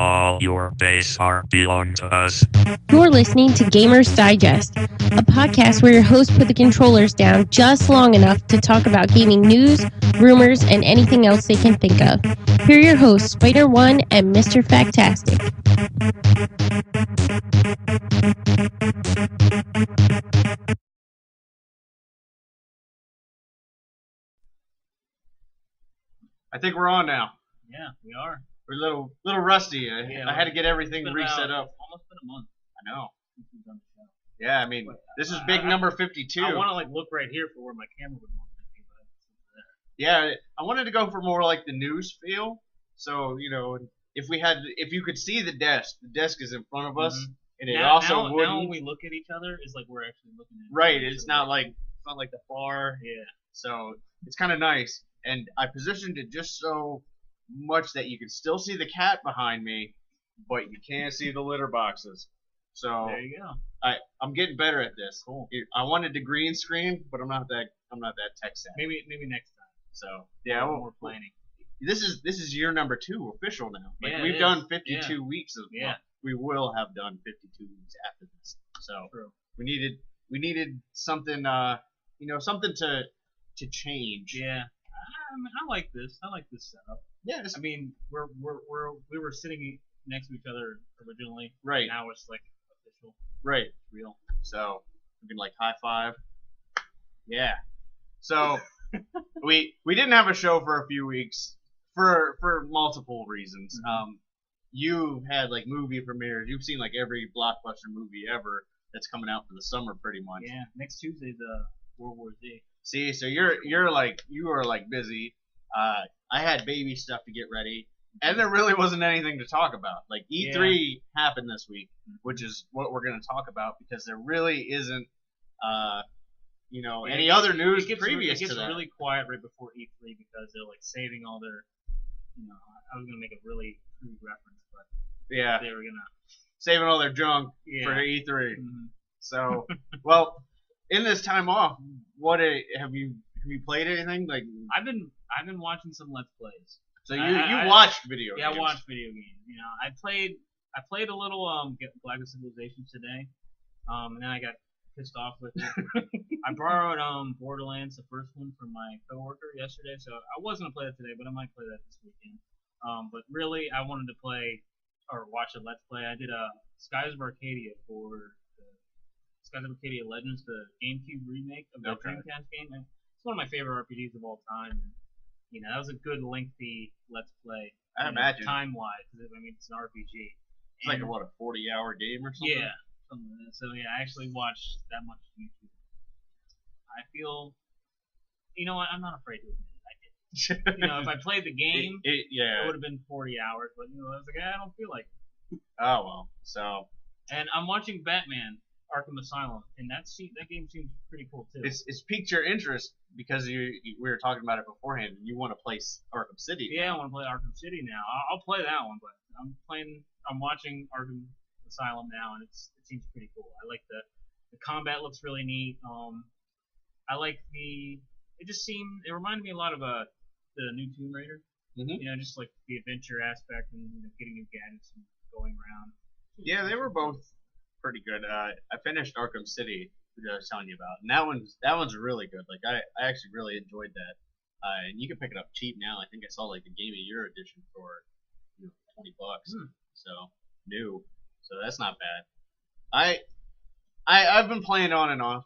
all your base art belong to us. You're listening to Gamers Digest, a podcast where your hosts put the controllers down just long enough to talk about gaming news, rumors, and anything else they can think of. Here are your hosts, Spider-One and Mr. Factastic. I think we're on now. Yeah, we are. We're a little rusty. I had to get everything reset up. It's almost been a month. I know. Since we've done the show. Yeah, I mean, this is big number 52. I want to look right here for where my camera would normally be, but it's there. Yeah, I wanted to go for more like the news feel. So if you could see the desk is in front of us, and it also wouldn't. Now when we look at each other, it's like we're actually looking at. Right, it's not like the bar. Yeah. So it's kind of nice, and I positioned it just so much that you can still see the cat behind me, but you can't see the litter boxes. So there you go. I'm getting better at this. Cool. I wanted to green screen, but I'm not that tech savvy. Maybe next time. So yeah, we're planning. This is year number 2 official now. Yeah, we've done 52 weeks of yeah. We will have done 52 weeks after this. So True. we needed something something to change. Yeah. I like this. I like this setup. Yeah. I mean, we were sitting next to each other originally. Right. Now it's like official. Right. Real. So we can high five. Yeah. So we didn't have a show for a few weeks for multiple reasons. Mm-hmm. You had movie premieres. You've seen every blockbuster movie ever that's coming out for the summer, pretty much. Yeah. Next Tuesday's World War Z. See, so you are busy. I had baby stuff to get ready, and there really wasn't anything to talk about. E3 happened this week, which is what we're going to talk about because there really isn't, any other news previous to that. It gets really quiet right before E3 because they're saving all their. I was going to make a really crude reference, but yeah, they were gonna saving all their junk for E3. Mm-hmm. So, well, in this time off, what have you played anything? I've been watching some Let's Plays. So you watched video games? Yeah, I watched video games. I played a little Black Civilizations today, and then I got pissed off with it. I borrowed Borderlands, the first one, from my coworker yesterday, so I was gonna play that today, but I might play that this weekend. But really, I wanted to play or watch a Let's Play. I did a Skies of Arcadia for the Skies of Arcadia Legends, the GameCube remake of the Dreamcast game. And it's one of my favorite RPGs of all time. And, that was a good lengthy Let's Play. I imagine. Time-wise, because it's an RPG. It's a 40-hour game or something? Yeah. Something like that. So, yeah, I actually watched that much YouTube. I feel, I'm not afraid to admit it. I did. If I played the game, it would have been 40 hours. But, I was like, I don't feel like it. Oh, well. So. And I'm watching Batman Arkham Asylum, and that game seems pretty cool too. It's piqued your interest because we were talking about it beforehand. You want to play Arkham City. Yeah, I want to play Arkham City now. I'll play that one, but I'm watching Arkham Asylum now, and it seems pretty cool. I like the combat looks really neat. I like it reminded me a lot of the new Tomb Raider. Mm-hmm. Just like the adventure aspect and getting new gadgets and going around. Yeah, they were both pretty good. I finished Arkham City, which I was telling you about, and that one's really good. I actually really enjoyed that. And you can pick it up cheap now. I think I saw the Game of Year edition for $20. So new. So that's not bad. I've been playing on and off.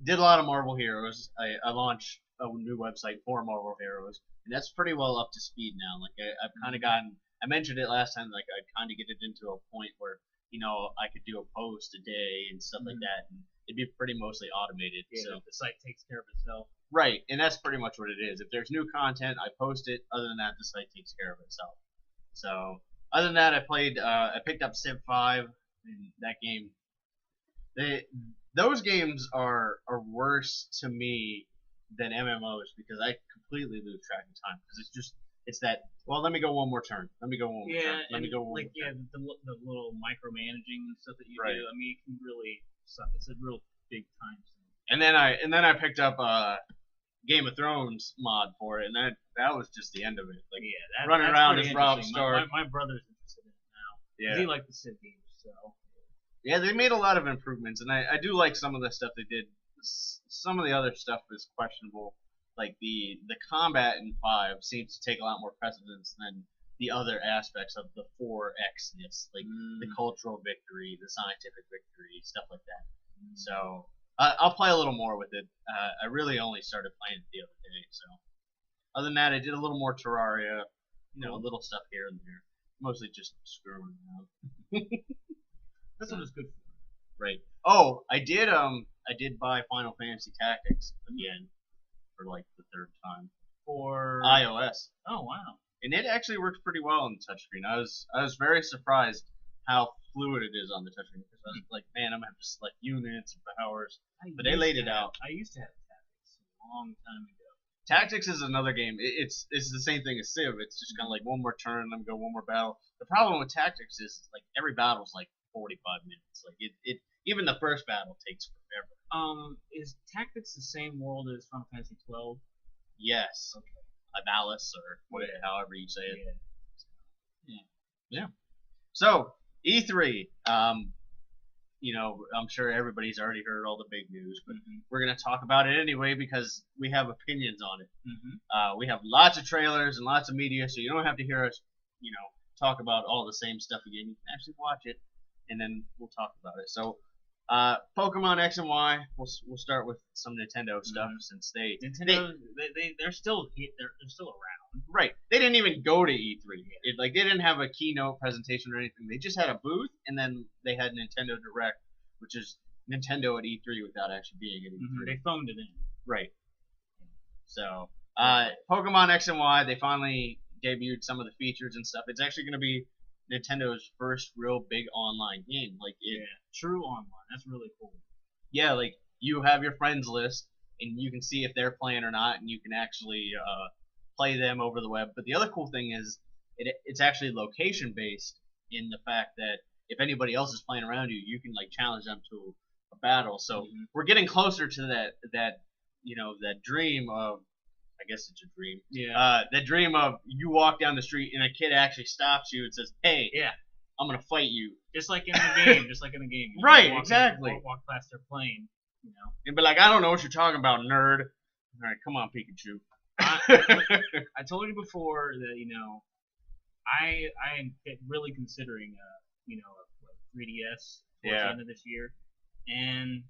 Did a lot of Marvel Heroes. I launched a new website for Marvel Heroes, and that's pretty well up to speed now. I've kind of gotten. I mentioned it last time. I'd kind of get it into a point where I could do a post a day and stuff like that, and it'd be pretty mostly automated. Yeah, so the site takes care of itself. Right, and that's pretty much what it is. If there's new content, I post it. Other than that, the site takes care of itself. So other than that, I picked up Civ 5, and that game. Those games are worse to me than MMOs because I completely lose track of time because it's that. Well, let me go one more turn. Let me go one more turn. Let me go one more turn. The little micromanaging and stuff that you do. I mean, it can really suck. It's a real big time sink. And then I picked up Game of Thrones mod for it, and that was just the end of it. Like running that's around pretty as Robb interesting. Stark. My brother's interested in it now. Yeah. He liked the Civ games, so. Yeah, they made a lot of improvements, and I do like some of the stuff they did. Some of the other stuff is questionable. Like the combat in 5 seems to take a lot more precedence than the other aspects of the 4Xness, like the cultural victory, the scientific victory, stuff like that. So I'll play a little more with it. I really only started playing it the other day, so other than that, I did a little more Terraria, little stuff here and there, mostly just screwing around. That's what it's good for. Right. Oh, I did buy Final Fantasy Tactics again for like the 3rd time for iOS. Oh wow. And it actually works pretty well on the touchscreen. I was very surprised how fluid it is on the touchscreen because I was like, man, I'm gonna have to select units and powers. But they laid it out. I used to have Tactics a long time ago. Tactics is another game. It's the same thing as Civ. It's just kind of like one more turn, then go one more battle. The problem with Tactics is like every battle's like 45 minutes. Like it even the first battle takes forever. Is Tactics the same world as Final Fantasy 12? Yes. Okay. Alice or whatever, however you say it. Yeah. So E3, I'm sure everybody's already heard all the big news, but we're gonna talk about it anyway because we have opinions on it. We have lots of trailers and lots of media, so you don't have to hear us, talk about all the same stuff again. You can actually watch it, and then we'll talk about it. So, Pokemon X and Y. We'll start with some Nintendo stuff since they're still around. Right. They didn't even go to E3. They didn't have a keynote presentation or anything. They just had a booth, and then they had Nintendo Direct, which is Nintendo at E3 without actually being at E3. They phoned it in. Right. So, Pokemon X and Y. They finally debuted some of the features and stuff. It's actually going to be Nintendo's first real big online game. True online. That's really cool. Yeah, like you have your friends list and you can see if they're playing or not, and you can actually play them over the web. But the other cool thing is it's actually location based in the fact that if anybody else is playing around you, you can like challenge them to a battle. So we're getting closer to that dream of, I guess it's a dream. Yeah. That dream of you walk down the street and a kid actually stops you and says, "Hey, yeah, I'm gonna fight you." Just like in the game. Right, exactly. Walk past their plane, And be like, "I don't know what you're talking about, nerd." All right, come on, Pikachu. I told you before that I am really considering a 3DS towards the end of this year, and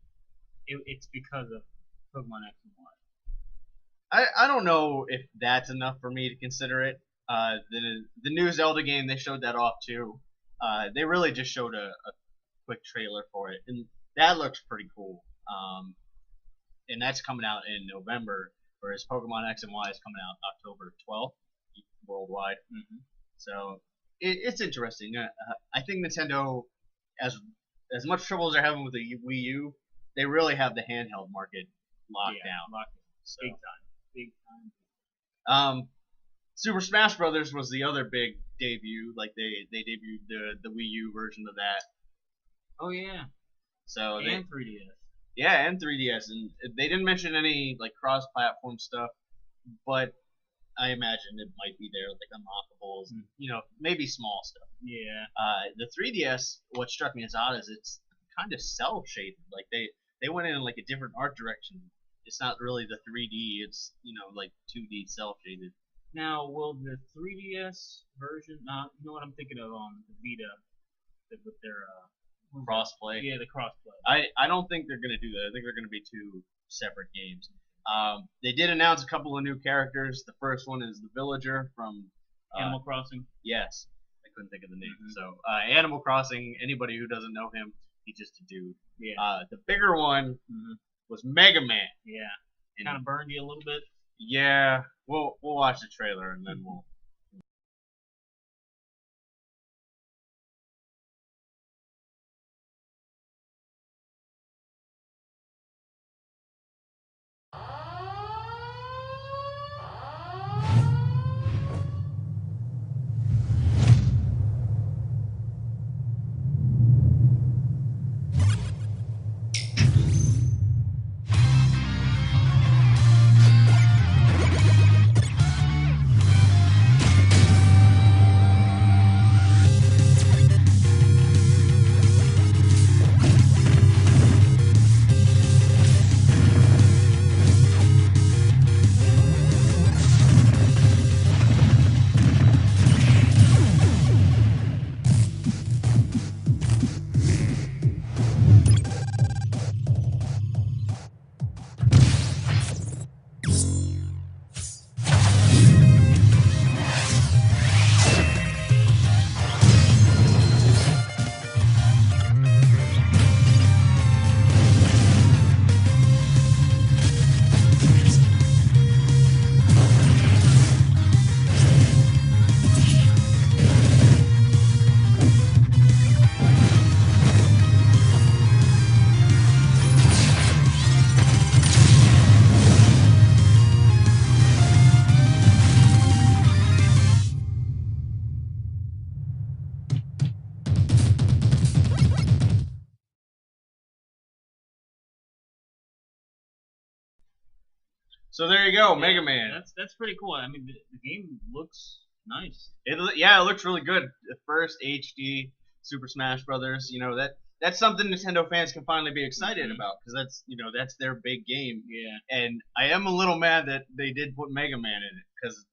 it's because of Pokemon X and Y. I don't know if that's enough for me to consider it. The new Zelda game, they showed that off too. They really just showed a quick trailer for it, and that looks pretty cool. And that's coming out in November, whereas Pokemon X and Y is coming out October 12th worldwide. So it's interesting. I think Nintendo, as much trouble as they're having with the Wii U, they really have the handheld market locked down. So. Big time. Super Smash Brothers was the other big debut. Like they debuted the Wii U version of that. Oh yeah. So and 3DS. Yeah, and 3DS, and they didn't mention any like cross-platform stuff, but I imagine it might be there, like unlockables, maybe small stuff. Yeah. The 3DS, what struck me as odd is it's kind of cel-shaded. Like they went in like a different art direction. It's not really the 3D. It's like 2D cel-shaded. Now, will the 3DS version? You know what I'm thinking of on the Vita, with their crossplay. Yeah, the crossplay. I don't think they're gonna do that. I think they're gonna be two separate games. They did announce a couple of new characters. The first one is the villager from Animal Crossing. Yes, I couldn't think of the name. So Animal Crossing. Anybody who doesn't know him, he's just a dude. Yeah. The bigger one was Mega Man. Yeah. Kind of burned you a little bit. Yeah. We'll watch the trailer and then we'll. So there you go, Mega Man. That's pretty cool. I mean, the game looks nice. It looks really good. The first HD Super Smash Brothers. That's something Nintendo fans can finally be excited about because that's their big game. Yeah. And I am a little mad that they did put Mega Man in it because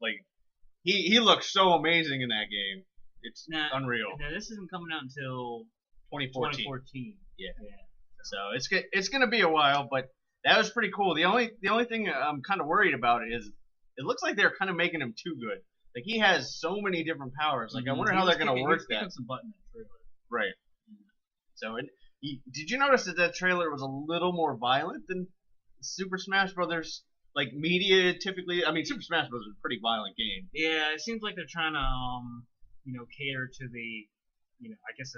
he looks so amazing in that game. It's unreal. Now this isn't coming out until 2014. Yeah. So it's gonna be a while, but that was pretty cool. The only thing I'm kind of worried about is it looks like they're kind of making him too good. Like he has so many different powers. Like I wonder how they're gonna work that. Some button in the trailer. Right. So did you notice that trailer was a little more violent than Super Smash Brothers? Like media typically, I mean Super Smash Bros. is a pretty violent game. Yeah, it seems like they're trying to cater to the, I guess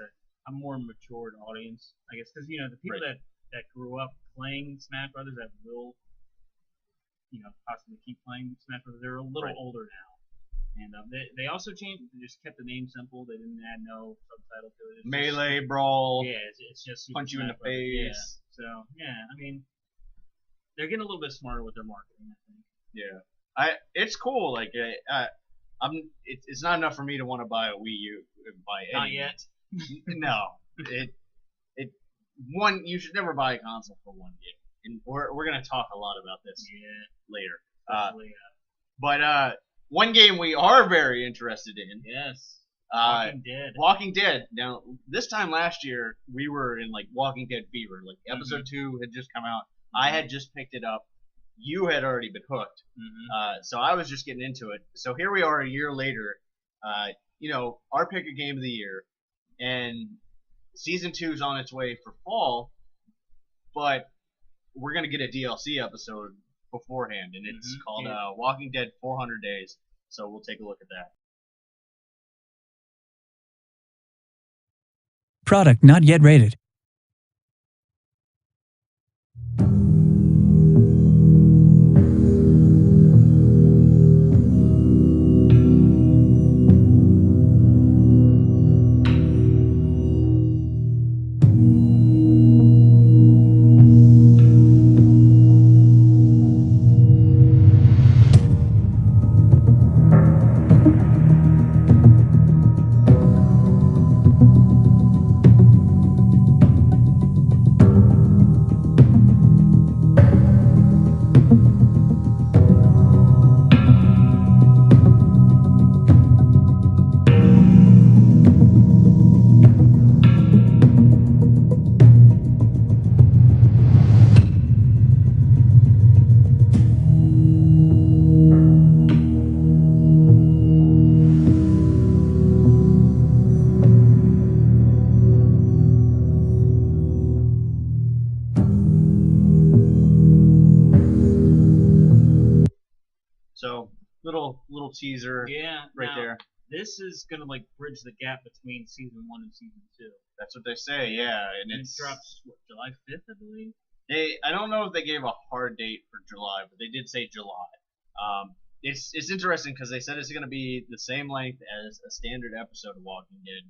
a more matured audience. I guess because the people that grew up playing Smash Brothers that will, possibly keep playing Smash Brothers, they're a little older now. And they also changed. They just kept the name simple. They didn't add no subtitle to it. Melee brawl. Yeah, it's just punch you in the face. Yeah. So I mean, they're getting a little bit smarter with their marketing, I think. Yeah, it's cool. Like it's not enough for me to want to buy a Wii U. Not yet. No, you should never buy a console for one game, and we're gonna talk a lot about this later. But one game we are very interested in. Yes. Walking Dead. Now, this time last year, we were in Walking Dead fever. Like episode 2 had just come out. I had just picked it up. You had already been hooked. So I was just getting into it. So here we are a year later. Our pick a game of the year, and season 2 is on its way for fall. But we're gonna get a DLC episode beforehand, and it's called Walking Dead 400 Days. So we'll take a look at that. Product not yet rated. So little teaser right there. This is gonna bridge the gap between season 1 and season 2. That's what they say, yeah. And it drops July 5th, I believe. I don't know if they gave a hard date for July, but they did say July. It's interesting because they said it's going to be the same length as a standard episode of Walking Dead,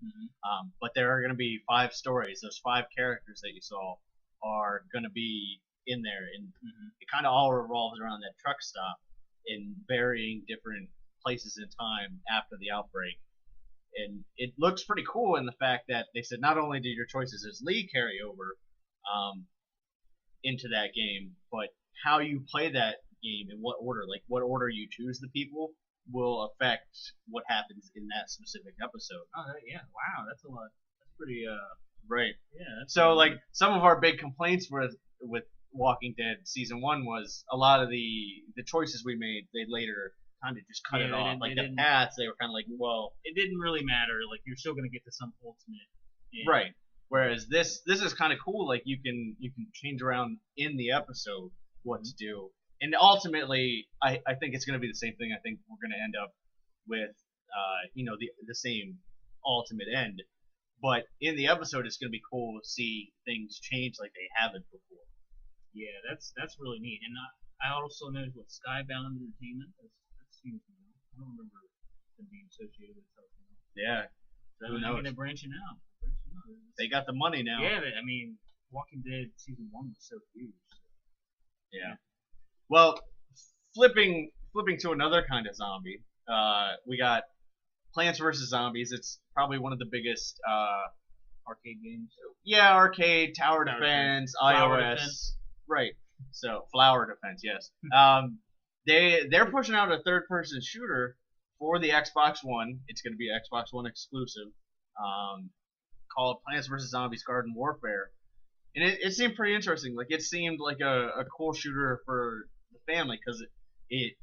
but there are going to be 5 stories. Those 5 characters that you saw are going to be in there, and it kind of all revolves around that truck stop in varying different places in time after the outbreak. And it looks pretty cool in the fact that they said not only did your choices as Lee carry over into that game, but how you play that game in what order, what order you choose the people, will affect what happens in that specific episode. Oh yeah, wow, that's a lot. That's pretty right. Yeah. So some of our big complaints with Walking Dead season 1 was a lot of the choices we made. They later kind of just cut it off. The paths, they were kind of well, it didn't really matter. You're still gonna get to some ultimate. Right. Whereas this is kind of cool. You can change around in the episode what to do. And ultimately, I think it's going to be the same thing. I think we're going to end up with, the same ultimate end. But in the episode, it's going to be cool to see things change like they haven't before. Yeah, that's really neat. And I also noticed with Skybound Entertainment. That seems new. I don't remember them being associated with something. Yeah. So who knows? They're branching out. They got the money now. Yeah, Walking Dead season 1 was so huge. Yeah. Well, flipping to another kind of zombie. We got Plants vs Zombies. It's probably one of the biggest Arcade games. yeah, arcade, tower Tower defense, Flower iOS. defense. Right. So flower defense, yes. They're pushing out a third person shooter for the Xbox One. It's going to be Xbox One exclusive. Called Plants vs Zombies Garden Warfare, and it seemed pretty interesting. Like it seemed like a cool shooter for the family because it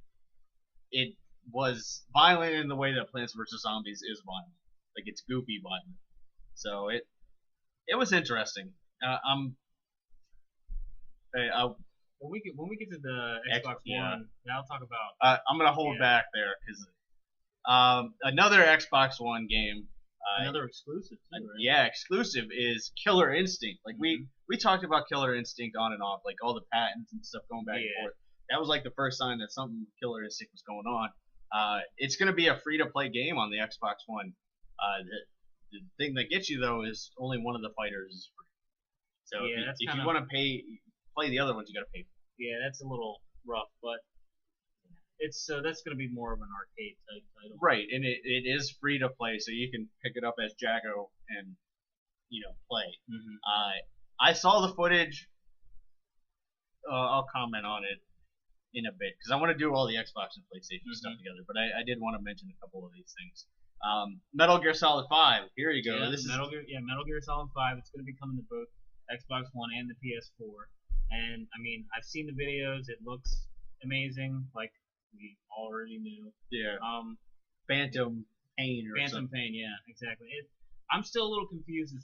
was violent in the way that Plants vs Zombies is violent. Like it's goofy violent. So it was interesting. When we get to the Xbox yeah. One, then I'll talk about. I'm gonna hold back there because another Xbox One game. Another exclusive too, right? Yeah, exclusive is Killer Instinct. Like we talked about Killer Instinct on and off, like all the patents and stuff going back and forth. That was like the first sign that something Killer Instinct was going on. It's gonna be a free to play game on the Xbox One. The thing that gets you though is only one of the fighters is free. So if you want to play the other ones, you gotta pay. Yeah, that's a little rough, but it's that's going to be more of an arcade type title. Right, and it is free to play, so you can pick it up as Jago and play. Mm-hmm. I saw the footage. I'll comment on it in a bit because I want to do all the Xbox and PlayStation stuff together. But I did want to mention a couple of these things. Metal Gear Solid 5. Here you go. Yeah, this Metal Gear Solid 5. It's going to be coming to both Xbox One and the PS4. And I mean, I've seen the videos. It looks amazing, like we already knew. Yeah. Phantom Pain. Phantom Pain. Yeah, exactly. I'm still a little confused as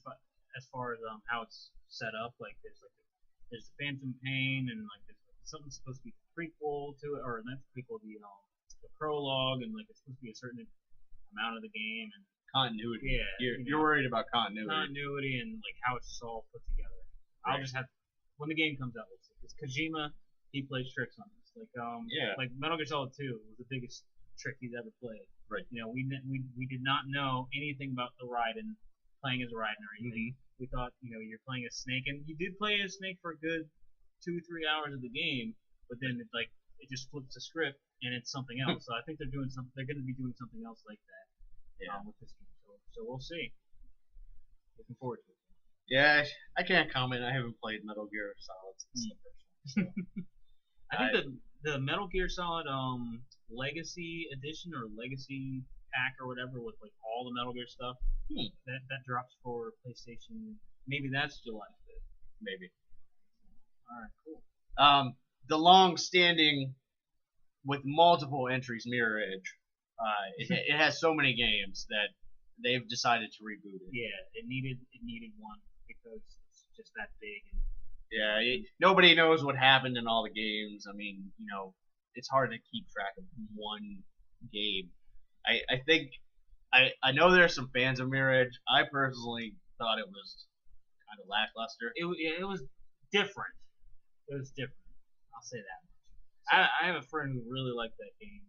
far as how it's set up. Like there's the Phantom Pain and like there's something supposed to be prequel to it, or not prequel, the prologue, and like it's supposed to be a certain amount of the game and continuity. Yeah. You're worried about continuity. Continuity and like how it's all put together. Right. I'll just have when the game comes out. It's Kojima. He plays tricks on this. Like Metal Gear Solid 2 was the biggest trick he's ever played. Right. We did not know anything about the Raiden, playing as a Raiden or anything. We thought you're playing a snake, and you did play as Snake for a good 2-3 hours of the game, but then it just flips the script and it's something else. So I think they're going to be doing something else like that. Yeah. With this game. So we'll see. Looking forward to it. Yeah, I can't comment. I haven't played Metal Gear Solid since the first one. So. I think the Metal Gear Solid Legacy Edition or Legacy Pack or whatever with like all the Metal Gear stuff that drops for PlayStation. Maybe that's July 5th. Maybe. All right, cool. The long-standing with multiple entries Mirror Edge. It has so many games that they've decided to reboot it. Yeah, it needed one because it's just that big. And nobody knows what happened in all the games. I mean, it's hard to keep track of one game. I think I know there's some fans of Mirror Edge. I personally thought it was kind of lackluster. It was different. It was different. I'll say that much. I have a friend who really liked that game.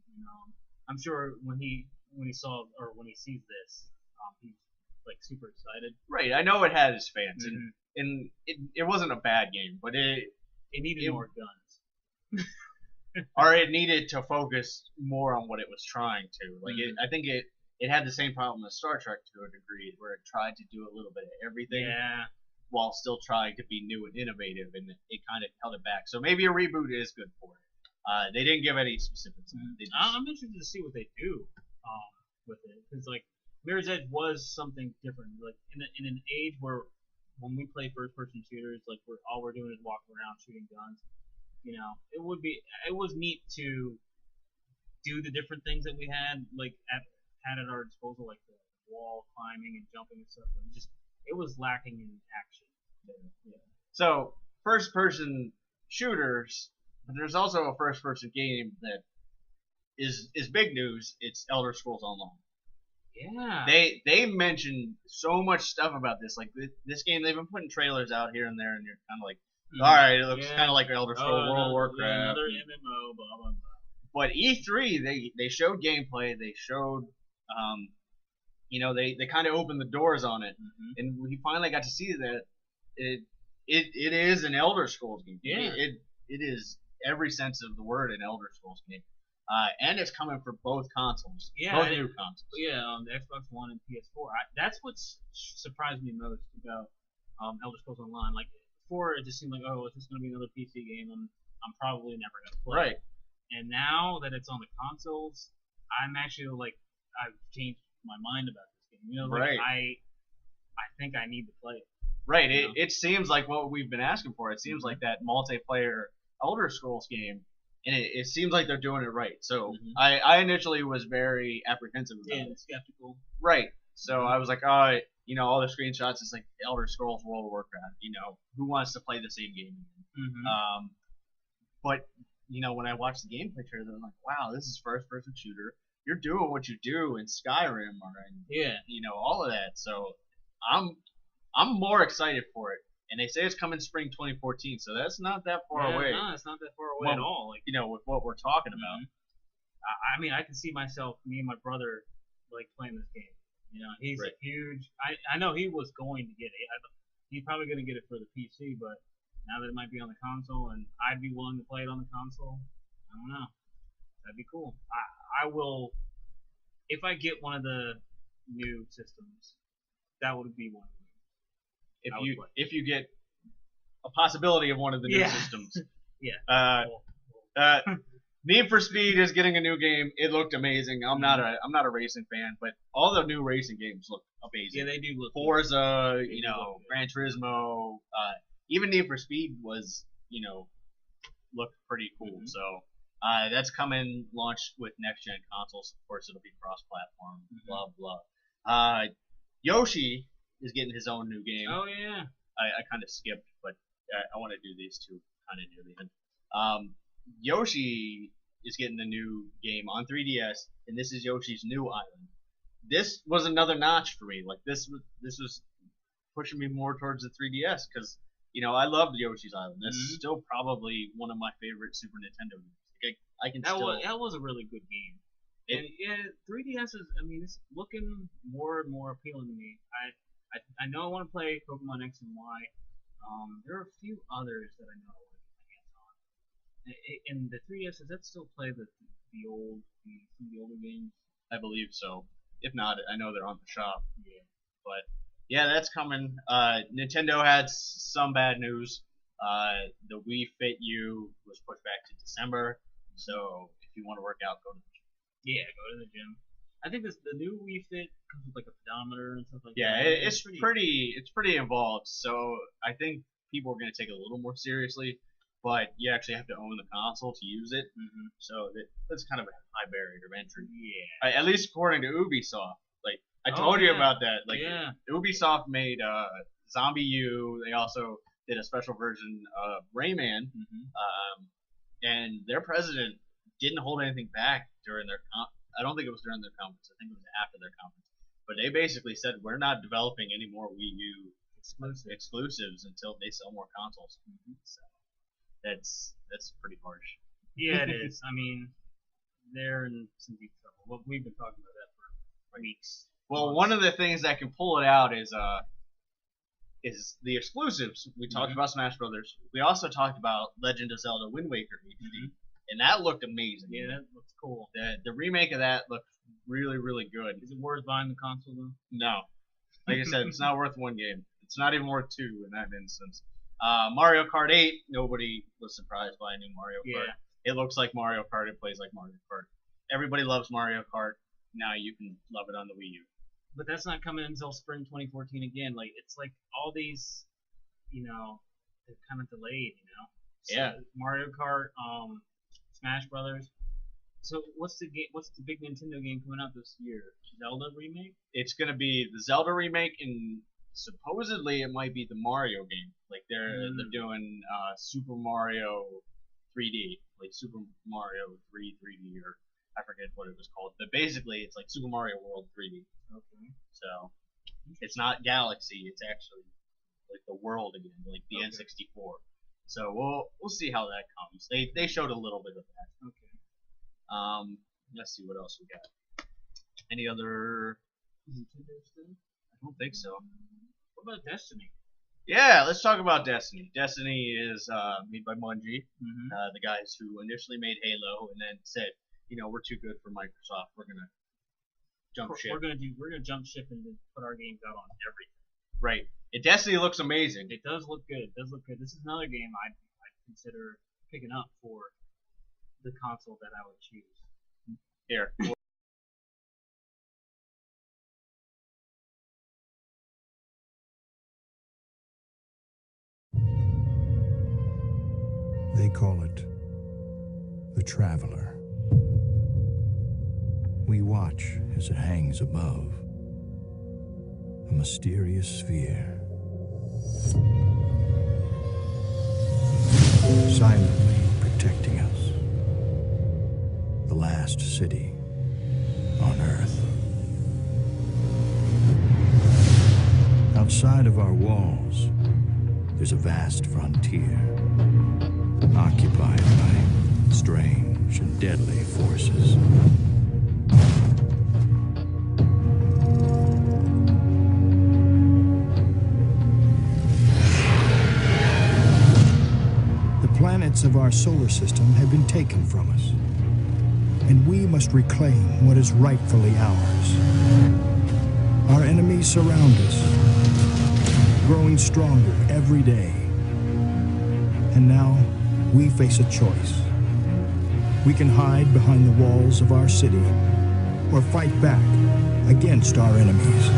I'm sure when he saw or when he sees this, he's like super excited. Right. I know it had its fans, and it wasn't a bad game, but it needed more guns. Or it needed to focus more on what it was trying to. Like I think it had the same problem as Star Trek to a degree, where it tried to do a little bit of everything. Yeah. While still trying to be new and innovative, and it kind of held it back. So maybe a reboot is good for it. They didn't give any specifics. I'm interested to see what they do with it, because like Mirror's Edge was something different. Like in an age where when we play first-person shooters, like all we're doing is walking around shooting guns. It was neat to do the different things that we had had at our disposal, like the wall climbing and jumping and stuff. But it was lacking in action. Yeah. So first-person shooters, but there's also a first-person game that is big news. It's Elder Scrolls Online. Yeah. They mentioned so much stuff about this. Like this game, they've been putting trailers out here and there, and you're kind of like, all right, it looks kind of like Elder Scrolls World of Warcraft. Another MMO, blah blah blah. But E3, they showed gameplay. They showed, they kind of opened the doors on it, and we finally got to see that it is an Elder Scrolls game. Yeah. It is every sense of the word an Elder Scrolls game. And it's coming for both consoles, Yeah, both new consoles. Yeah, the Xbox One and PS4. That's what's surprised me most about Elder Scrolls Online. Like before, it just seemed like, oh, it's just gonna be another PC game. I'm probably never gonna play. Right. And now that it's on the consoles, I'm actually like, I've changed my mind about this game. You know, like Right. I think I need to play it. Right. You know? It seems like what we've been asking for. It seems like that multiplayer Elder Scrolls game, and it seems like they're doing it right. So I initially was very apprehensive about it. Skeptical. Right. So I was like, oh, you know, all the screenshots is like Elder Scrolls World of Warcraft. You know, who wants to play the same game again? But you know, when I watched the gameplay trailer, I'm like, wow, this is first-person shooter. You're doing what you do in Skyrim or you know, all of that. So I'm more excited for it. And they say it's coming spring 2014, so that's not that far away. No, it's not that far away at all. Like, you know, with what we're talking about. I mean, I can see myself, me and my brother, like playing this game. You know, he's a huge. I know he was going to get it. He's probably going to get it for the PC, but now that it might be on the console, and I'd be willing to play it on the console, I don't know. That'd be cool. I will, if I get one of the new systems, that would be one of them. If you get a possibility of one of the new systems. Need for Speed is getting a new game. It looked amazing. I'm not a racing fan, but all the new racing games look amazing. Yeah, they do look. Forza, you know, Gran Turismo, even Need for Speed was, you know, looked pretty cool. So that's coming, launched with next gen consoles. Of course, it'll be cross-platform. Blah blah. Yoshi is getting his own new game. Oh yeah. I kind of skipped, but I want to do these two kind of near the end. Yoshi is getting a new game on 3DS, and this is Yoshi's New Island. This was another notch for me. Like this was pushing me more towards the 3DS because you know I loved Yoshi's Island. That's still probably one of my favorite Super Nintendo games. Like, I can that was a really good game. And yeah, 3DS is. I mean, it's looking more and more appealing to me. I know I want to play Pokemon X and Y. There are a few others that I know I want to get my hands on. And the 3DS, does that still play some of the older games? I believe so. If not, I know they're on the shop. Yeah. But yeah, that's coming. Nintendo had some bad news. The Wii Fit U was pushed back to December. So if you want to work out, go to the gym. Yeah, go to the gym. I think the new Wii Fit comes with like a pedometer and stuff like that. Yeah, it's pretty involved. So I think people are going to take it a little more seriously. But you actually have to own the console to use it. So that's kind of a high barrier of entry. Yeah. At least according to Ubisoft. Like I told you about that. Like Ubisoft made Zombie U. They also did a special version of Rayman. And their president didn't hold anything back during their I don't think it was during their conference. I think it was after their conference. But they basically said we're not developing any more Wii U exclusives until they sell more consoles. So that's pretty harsh. Yeah, it is. I mean, they're in some deep trouble. Well, we've been talking about that for weeks. Well, one of the things that can pull it out is the exclusives. We talked about Smash Brothers. We also talked about Legend of Zelda Wind Waker HD. And that looked amazing. Yeah, that looks cool. The remake of that looked really, really good. Is it worth buying the console though? No. Like I said, it's not worth one game. It's not even worth two in that instance. Mario Kart 8, nobody was surprised by a new Mario Kart. Yeah. It looks like Mario Kart. It plays like Mario Kart. Everybody loves Mario Kart. Now you can love it on the Wii U. But that's not coming until spring 2014 again. Like it's like all these, you know, they're kind of delayed. You know. So yeah. Mario Kart, Smash Brothers. So what's the game? What's the big Nintendo game coming out this year? Zelda remake? It's gonna be the Zelda remake, and supposedly it might be the Mario game. Like they're doing Super Mario 3D, like Super Mario 3D, or I forget what it was called. But basically, it's like Super Mario World 3D. Okay. So it's not Galaxy. It's actually like the world again, like the N64. So we'll see how that comes. They showed a little bit of that. Okay. Let's see what else we got. Any other Nintendo stuff? I don't think so. What about Destiny? Yeah, let's talk about Destiny. Destiny is made by Bungie, Mm-hmm. the guys who initially made Halo and then said, we're too good for Microsoft. We're gonna jump ship. We're gonna jump ship and put our games out on everything. Right. Destiny looks amazing. It does look good. It does look good. This is another game I'd consider picking up for the console that I would choose. Here. They call it the Traveler. We watch as it hangs above, a mysterious sphere, silently protecting us. The last city on Earth. Outside of our walls, there's a vast frontier, occupied by strange and deadly forces. The planets of our solar system have been taken from us, and we must reclaim what is rightfully ours. Our enemies surround us, growing stronger every day. And now, we face a choice. We can hide behind the walls of our city, or fight back against our enemies.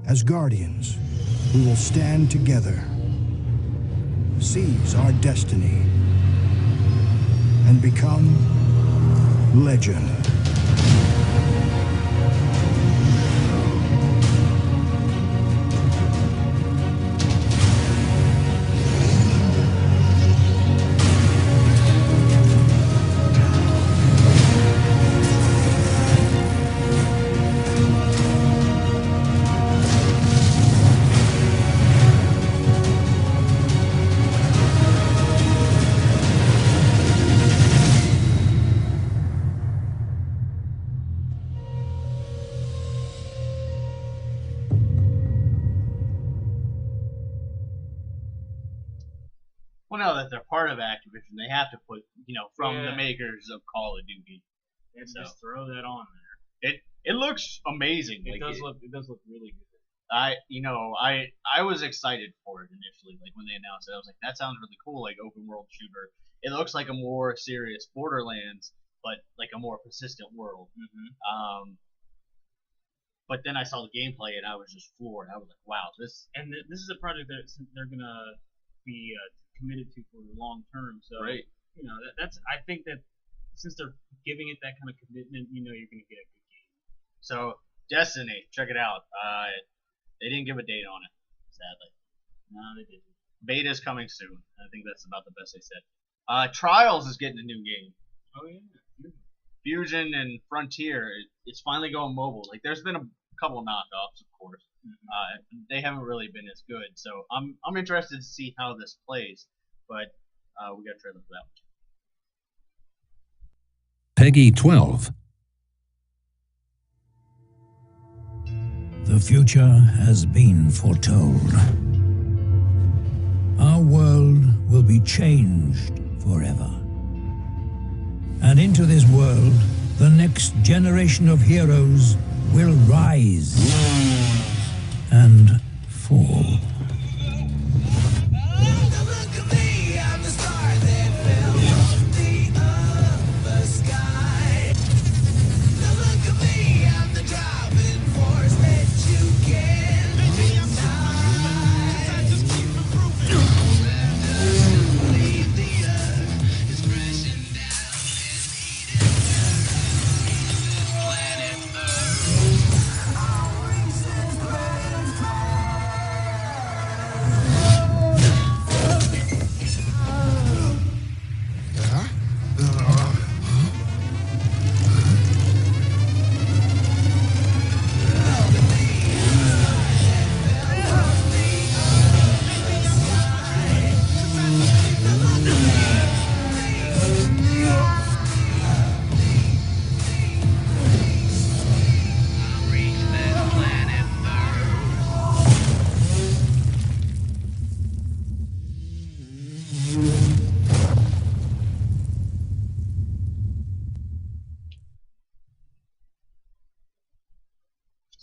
As guardians, we will stand together, seize our destiny, and become legend. Well, now that they're part of Activision, they have to put, from the Yeah. makers of Call of Duty. And So. just throw that on there. It looks amazing. It does look really good. I was excited for it initially, like when they announced it. I was like, that sounds really cool, like open world shooter. It looks like a more serious Borderlands, but like a more persistent world. Mm-hmm. But then I saw the gameplay and I was just floored. I was like, wow, this. And this is a project that they're gonna be committed to for the long term. So Right. That's I think that since they're giving it that kind of commitment, you're gonna get a good game. So Destiny, check it out. They didn't give a date on it, sadly. No, they didn't. Beta's coming soon. I think that's about the best they said. Trials is getting a new game. Oh yeah. Fusion and Frontier, it's finally going mobile. Like there's been a couple knockoffs, of course. Mm-hmm. They haven't really been as good. So I'm interested to see how this plays. But we got a trailer for that one. Peggy 12. The future has been foretold. Our world will be changed forever. And into this world, the next generation of heroes will rise and fall.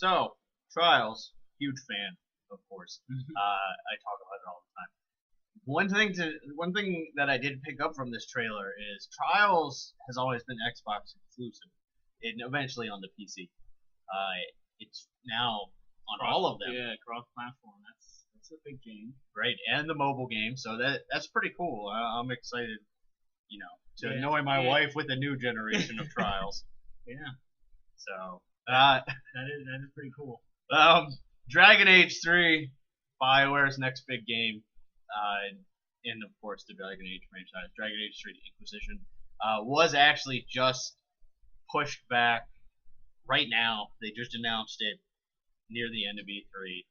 So, Trials, huge fan, of course. I talk about it all the time. One thing that I did pick up from this trailer is Trials has always been Xbox exclusive, and eventually on the PC. It's now on all of them. Yeah, cross-platform. That's a big game. Right, and the mobile game, so that's pretty cool. I'm excited, to annoy my wife with a new generation of Trials. Yeah. So that is pretty cool. Dragon Age 3, BioWare's next big game, and of course the Dragon Age franchise, Dragon Age 3 Inquisition, was actually just pushed back. Right now, they just announced it near the end of E3,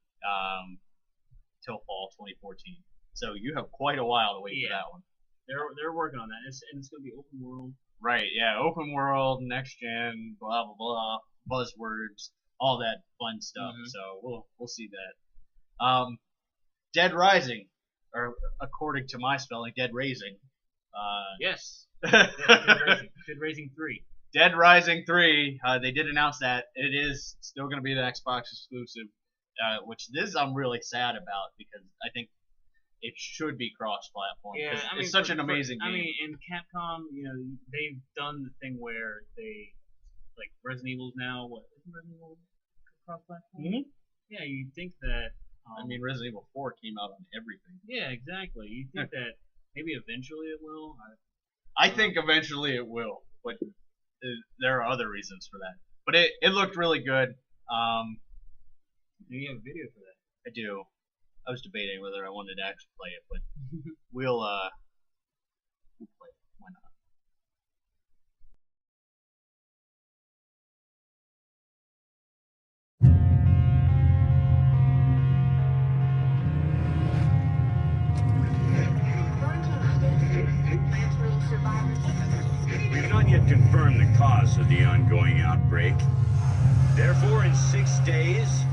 till fall 2014. So you have quite a while to wait for that one. They're working on that, and it's gonna be open world. Right, yeah, open world, next gen, blah blah blah, buzzwords, all that fun stuff. So we'll see that. Dead Rising, or according to my spelling, Dead Raising. Yes. Dead Rising 3. Dead Rising 3. They did announce that it is still going to be the Xbox exclusive, which this I'm really sad about because I think it should be cross-platform. Yeah, it's such an amazing game. I mean, in Capcom, they've done the thing where they, like Resident Evil's now, what isn't Resident Evil cross-platform? Mm-hmm. Yeah, you'd think that. I mean, Resident Evil 4 came out on everything. Yeah, exactly. You think that maybe eventually it will. I think eventually it will, but there are other reasons for that. But it looked really good. You have a video for that. I do. I was debating whether I wanted to actually play it, but we'll play it. Why not? We've not yet confirmed the cause of the ongoing outbreak. Therefore, in 6 days,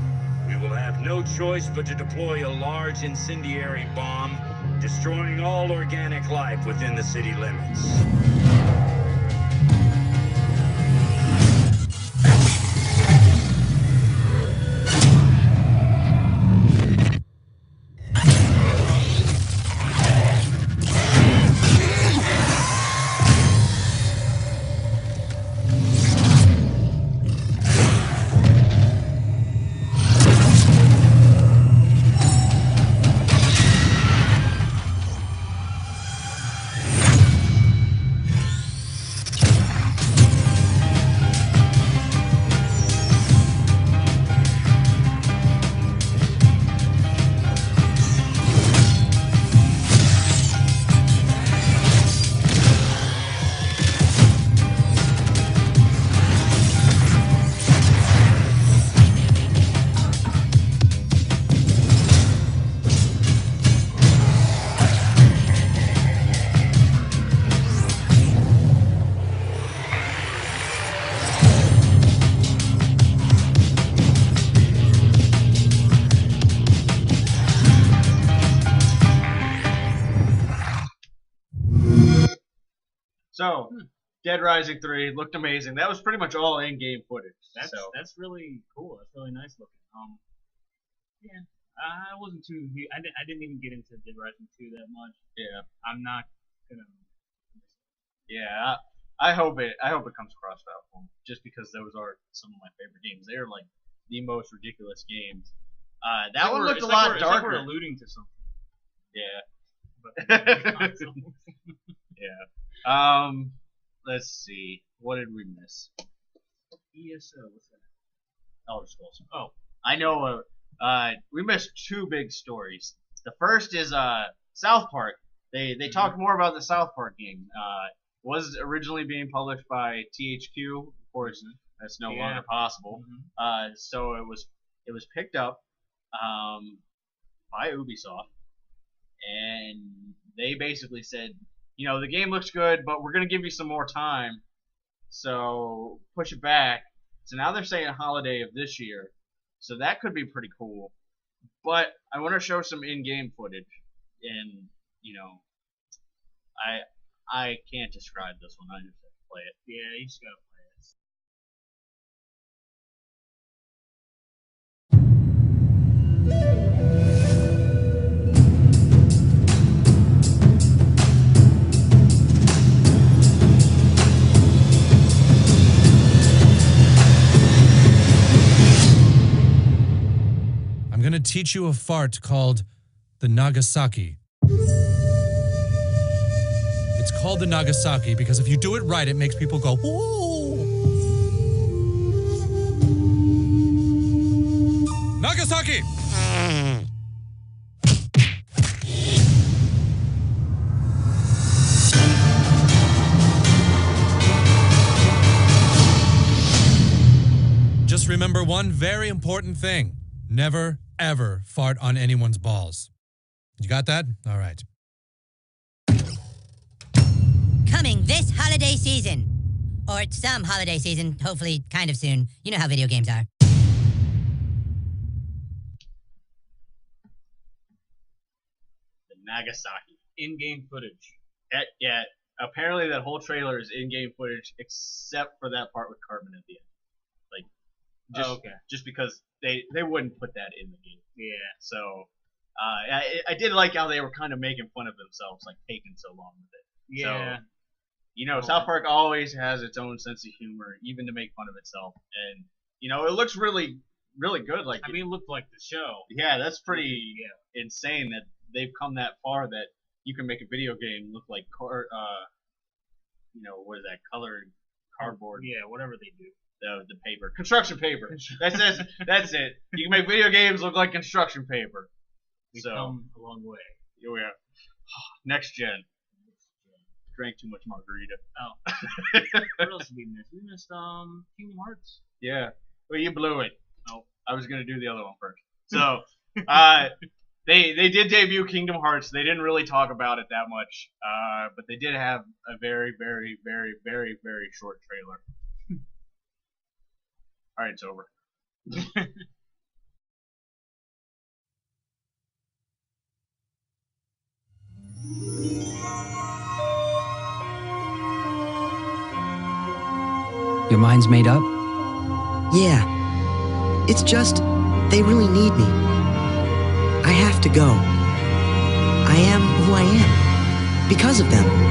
we will have no choice but to deploy a large incendiary bomb, destroying all organic life within the city limits. So, Dead Rising 3 looked amazing. That was pretty much all in-game footage. That's really cool. That's really nice looking. Yeah, I wasn't too. I didn't even get into Dead Rising 2 that much. Yeah. I'm not gonna. Yeah, I hope it comes cross-platform, just because those are some of my favorite games. They're like the most ridiculous games. That one looked a lot darker. It's like we're alluding to something. Yeah. But Yeah. Let's see. What did we miss? ESO. What's that? Elder Scrolls. Oh, I know. We missed two big stories. The first is South Park. They talked more about the South Park game. Was originally being published by THQ. Of course, that's no longer possible. So it was picked up by Ubisoft, and they basically said, the game looks good, but we're gonna give you some more time, so push it back. So now they're saying holiday of this year, so that could be pretty cool. But I want to show some in-game footage, and I can't describe this one. I just have to play it. yeah, you just gotta teach you a fart called the Nagasaki. It's called the Nagasaki because if you do it right, it makes people go, "Ooh." Nagasaki! Just remember one very important thing. Never, ever fart on anyone's balls. You got that? All right. Coming this holiday season. Or some holiday season, hopefully kind of soon. You know how video games are. The Nagasaki. In-game footage. Yeah, apparently that whole trailer is in-game footage except for that part with Carbon at the end. Like, just because they wouldn't put that in the game. Yeah. So, I did like how they were kind of making fun of themselves, like taking so long with it. Yeah. So, you know, South Park always has its own sense of humor, even to make fun of itself. And, you know, it looks really, really good. Like, I mean, it looked like the show. yeah, that's pretty insane that they've come that far that you can make a video game look like, you know, what is that, colored cardboard? Yeah, whatever they do. The paper. Construction paper. That's it. You can make video games look like construction paper. We've come a long way. Here we are. Next gen. Drank too much margarita. Oh. What else did we miss? We missed Kingdom Hearts. Yeah. Well, you blew it. Oh. I was gonna do the other one first. So, they did debut Kingdom Hearts. They didn't really talk about it that much, but they did have a very, very, very, very, very short trailer. All right, it's over. Your mind's made up? Yeah. It's just, they really need me. I have to go. I am who I am. Because of them.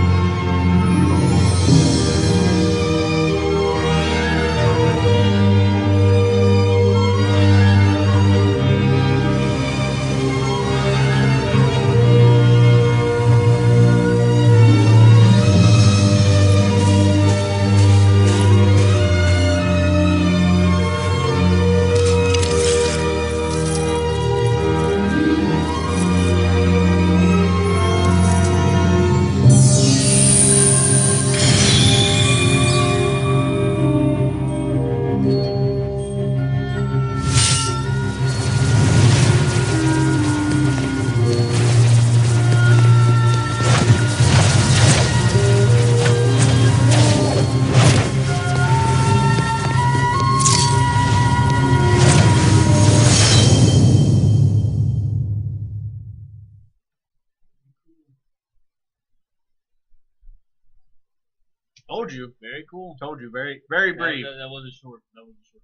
Told you. Very cool. Told you. Very, very brief. That was a short. That was a short.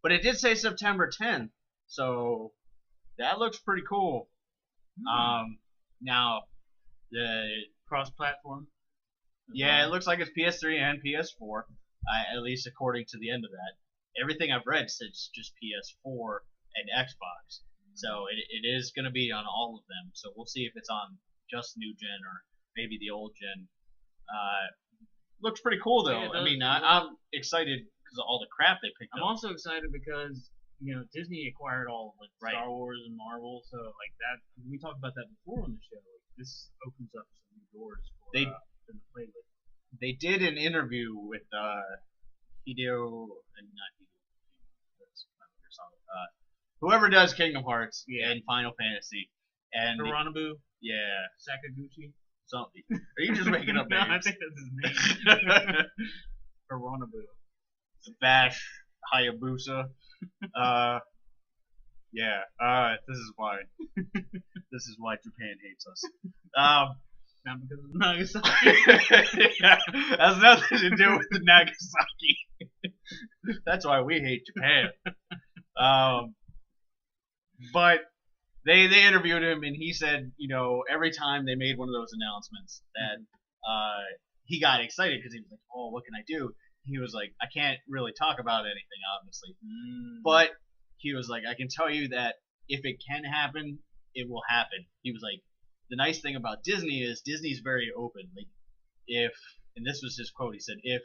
But it did say September 10th, so that looks pretty cool. Now the cross-platform. Yeah, it looks like it's PS3 and PS4, at least according to the end of that. Everything I've read says just PS4 and Xbox, so it is going to be on all of them. So we'll see if it's on just new gen or maybe the old gen. Looks pretty cool though. Yeah, I mean, I'm excited because of all the crap they picked up. I'm also excited because Disney acquired all of Star Wars and Marvel, so like that we talked about that before on the show. Like, this opens up some new doors for them to play with. They did an interview with Hideo and not Hideo. That's whoever does Kingdom Hearts and Final Fantasy and Hironobu. Yeah. Sakaguchi. Something. Are you just making up No, names? I think that's his name. Hironobu. Bash Hayabusa. Yeah. This is why. This is why Japan hates us. Not because of Nagasaki. Yeah, has nothing to do with the Nagasaki. That's why we hate Japan. But they interviewed him and he said, every time they made one of those announcements that he got excited because he was like, oh, what can I do? He was like, I can't really talk about anything, obviously. But he was like, I can tell you that if it can happen, it will happen. He was like, the nice thing about Disney is Disney's very open. Like, if, and this was his quote, he said, if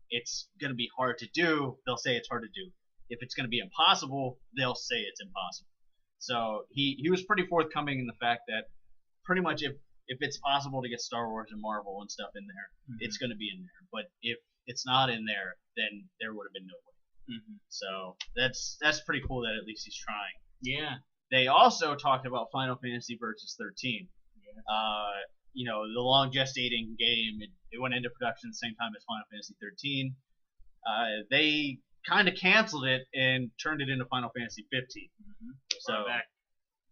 it's going to be hard to do, they'll say it's hard to do. If it's going to be impossible, they'll say it's impossible. So he was pretty forthcoming in the fact that pretty much if it's possible to get Star Wars and Marvel and stuff in there, it's going to be in there. But if it's not in there, then there would have been no way. So that's pretty cool that at least he's trying. Yeah. They also talked about Final Fantasy Versus 13. Yeah. You know, the long gestating game. It went into production at the same time as Final Fantasy 13. They kind of canceled it and turned it into Final Fantasy 15. So back.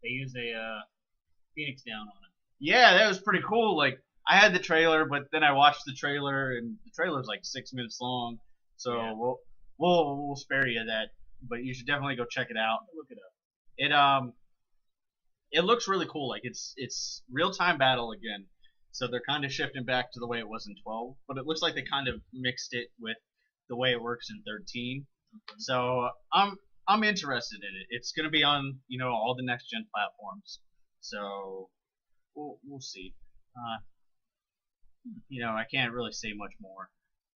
They used a Phoenix Down on it. Yeah, that was pretty cool. Like, I had the trailer, but then I watched the trailer, and the trailer's like 6 minutes long. So Yeah. we'll spare you that, but you should definitely go check it out. Look it up. It looks really cool. Like, it's real time battle again. So they're kind of shifting back to the way it was in 12, but it looks like they kind of mixed it with the way it works in 13. So I'm interested in it. It's gonna be on, you know, all the next gen platforms. So we'll see. You know, I can't really say much more,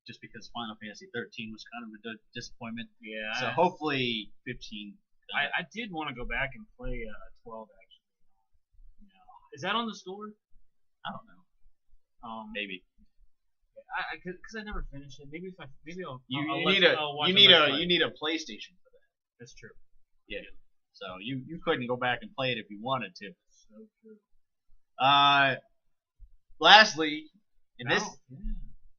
just because Final Fantasy 13 was kind of a disappointment. Yeah. So hopefully 15. I did want to go back and play 12 actually. No. Is that on the store? I don't know. Maybe. Because I never finished it. Maybe I'll. You I'll need a PlayStation for that. That's true. Yeah. So you couldn't go back and play it if you wanted to. So true. Lastly, and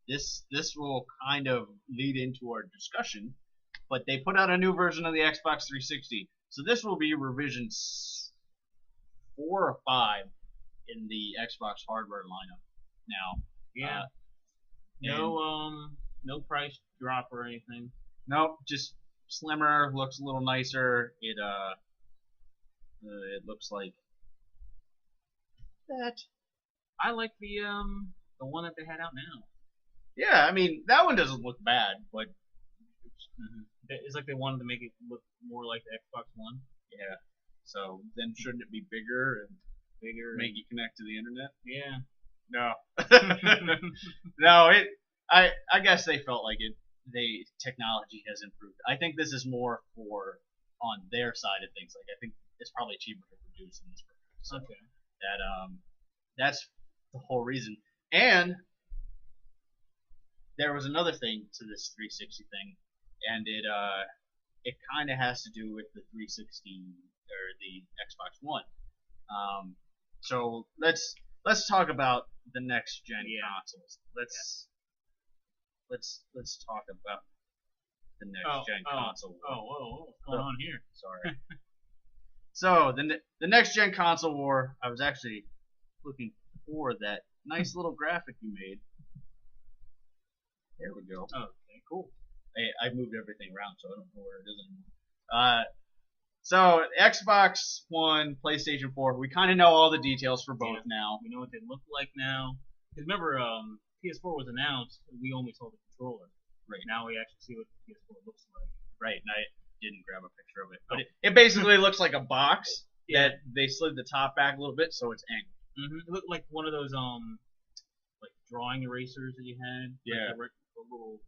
this will kind of lead into our discussion, but they put out a new version of the Xbox 360. So this will be revision 4 or 5 in the Xbox hardware lineup now. Yeah. No price drop or anything. Nope, just slimmer, looks a little nicer. It looks like that. I like the one that they had out now. Yeah, I mean that one doesn't look bad, but it's like they wanted to make it look more like the Xbox One. Yeah. So then shouldn't it be bigger and make you connect to the internet? Yeah. No. No, I guess they felt like technology has improved. I think this is more for on their side of things. Like, I think it's probably cheaper to produce in this program. So Okay. That's the whole reason. And there was another thing to this 360 thing, and it kind of has to do with the 360 or the Xbox One. So let's talk about the next gen consoles. Let's talk about the next gen console. Whoa, what's going on here? Sorry. So the next gen console war. I was actually looking for that nice little graphic you made. There we go. Okay, cool. I moved everything around, so I don't know where it is anymore. So Xbox One, PlayStation 4, we kind of know all the details for both now. We know what they look like now. Because remember, PS4 was announced, we only saw the controller. Right. Now we actually see what the PS4 looks like. Right, and I didn't grab a picture of it. But it basically looks like a box that they slid the top back a little bit so it's angled. It looked like one of those like drawing erasers that you had. Yeah. Like the little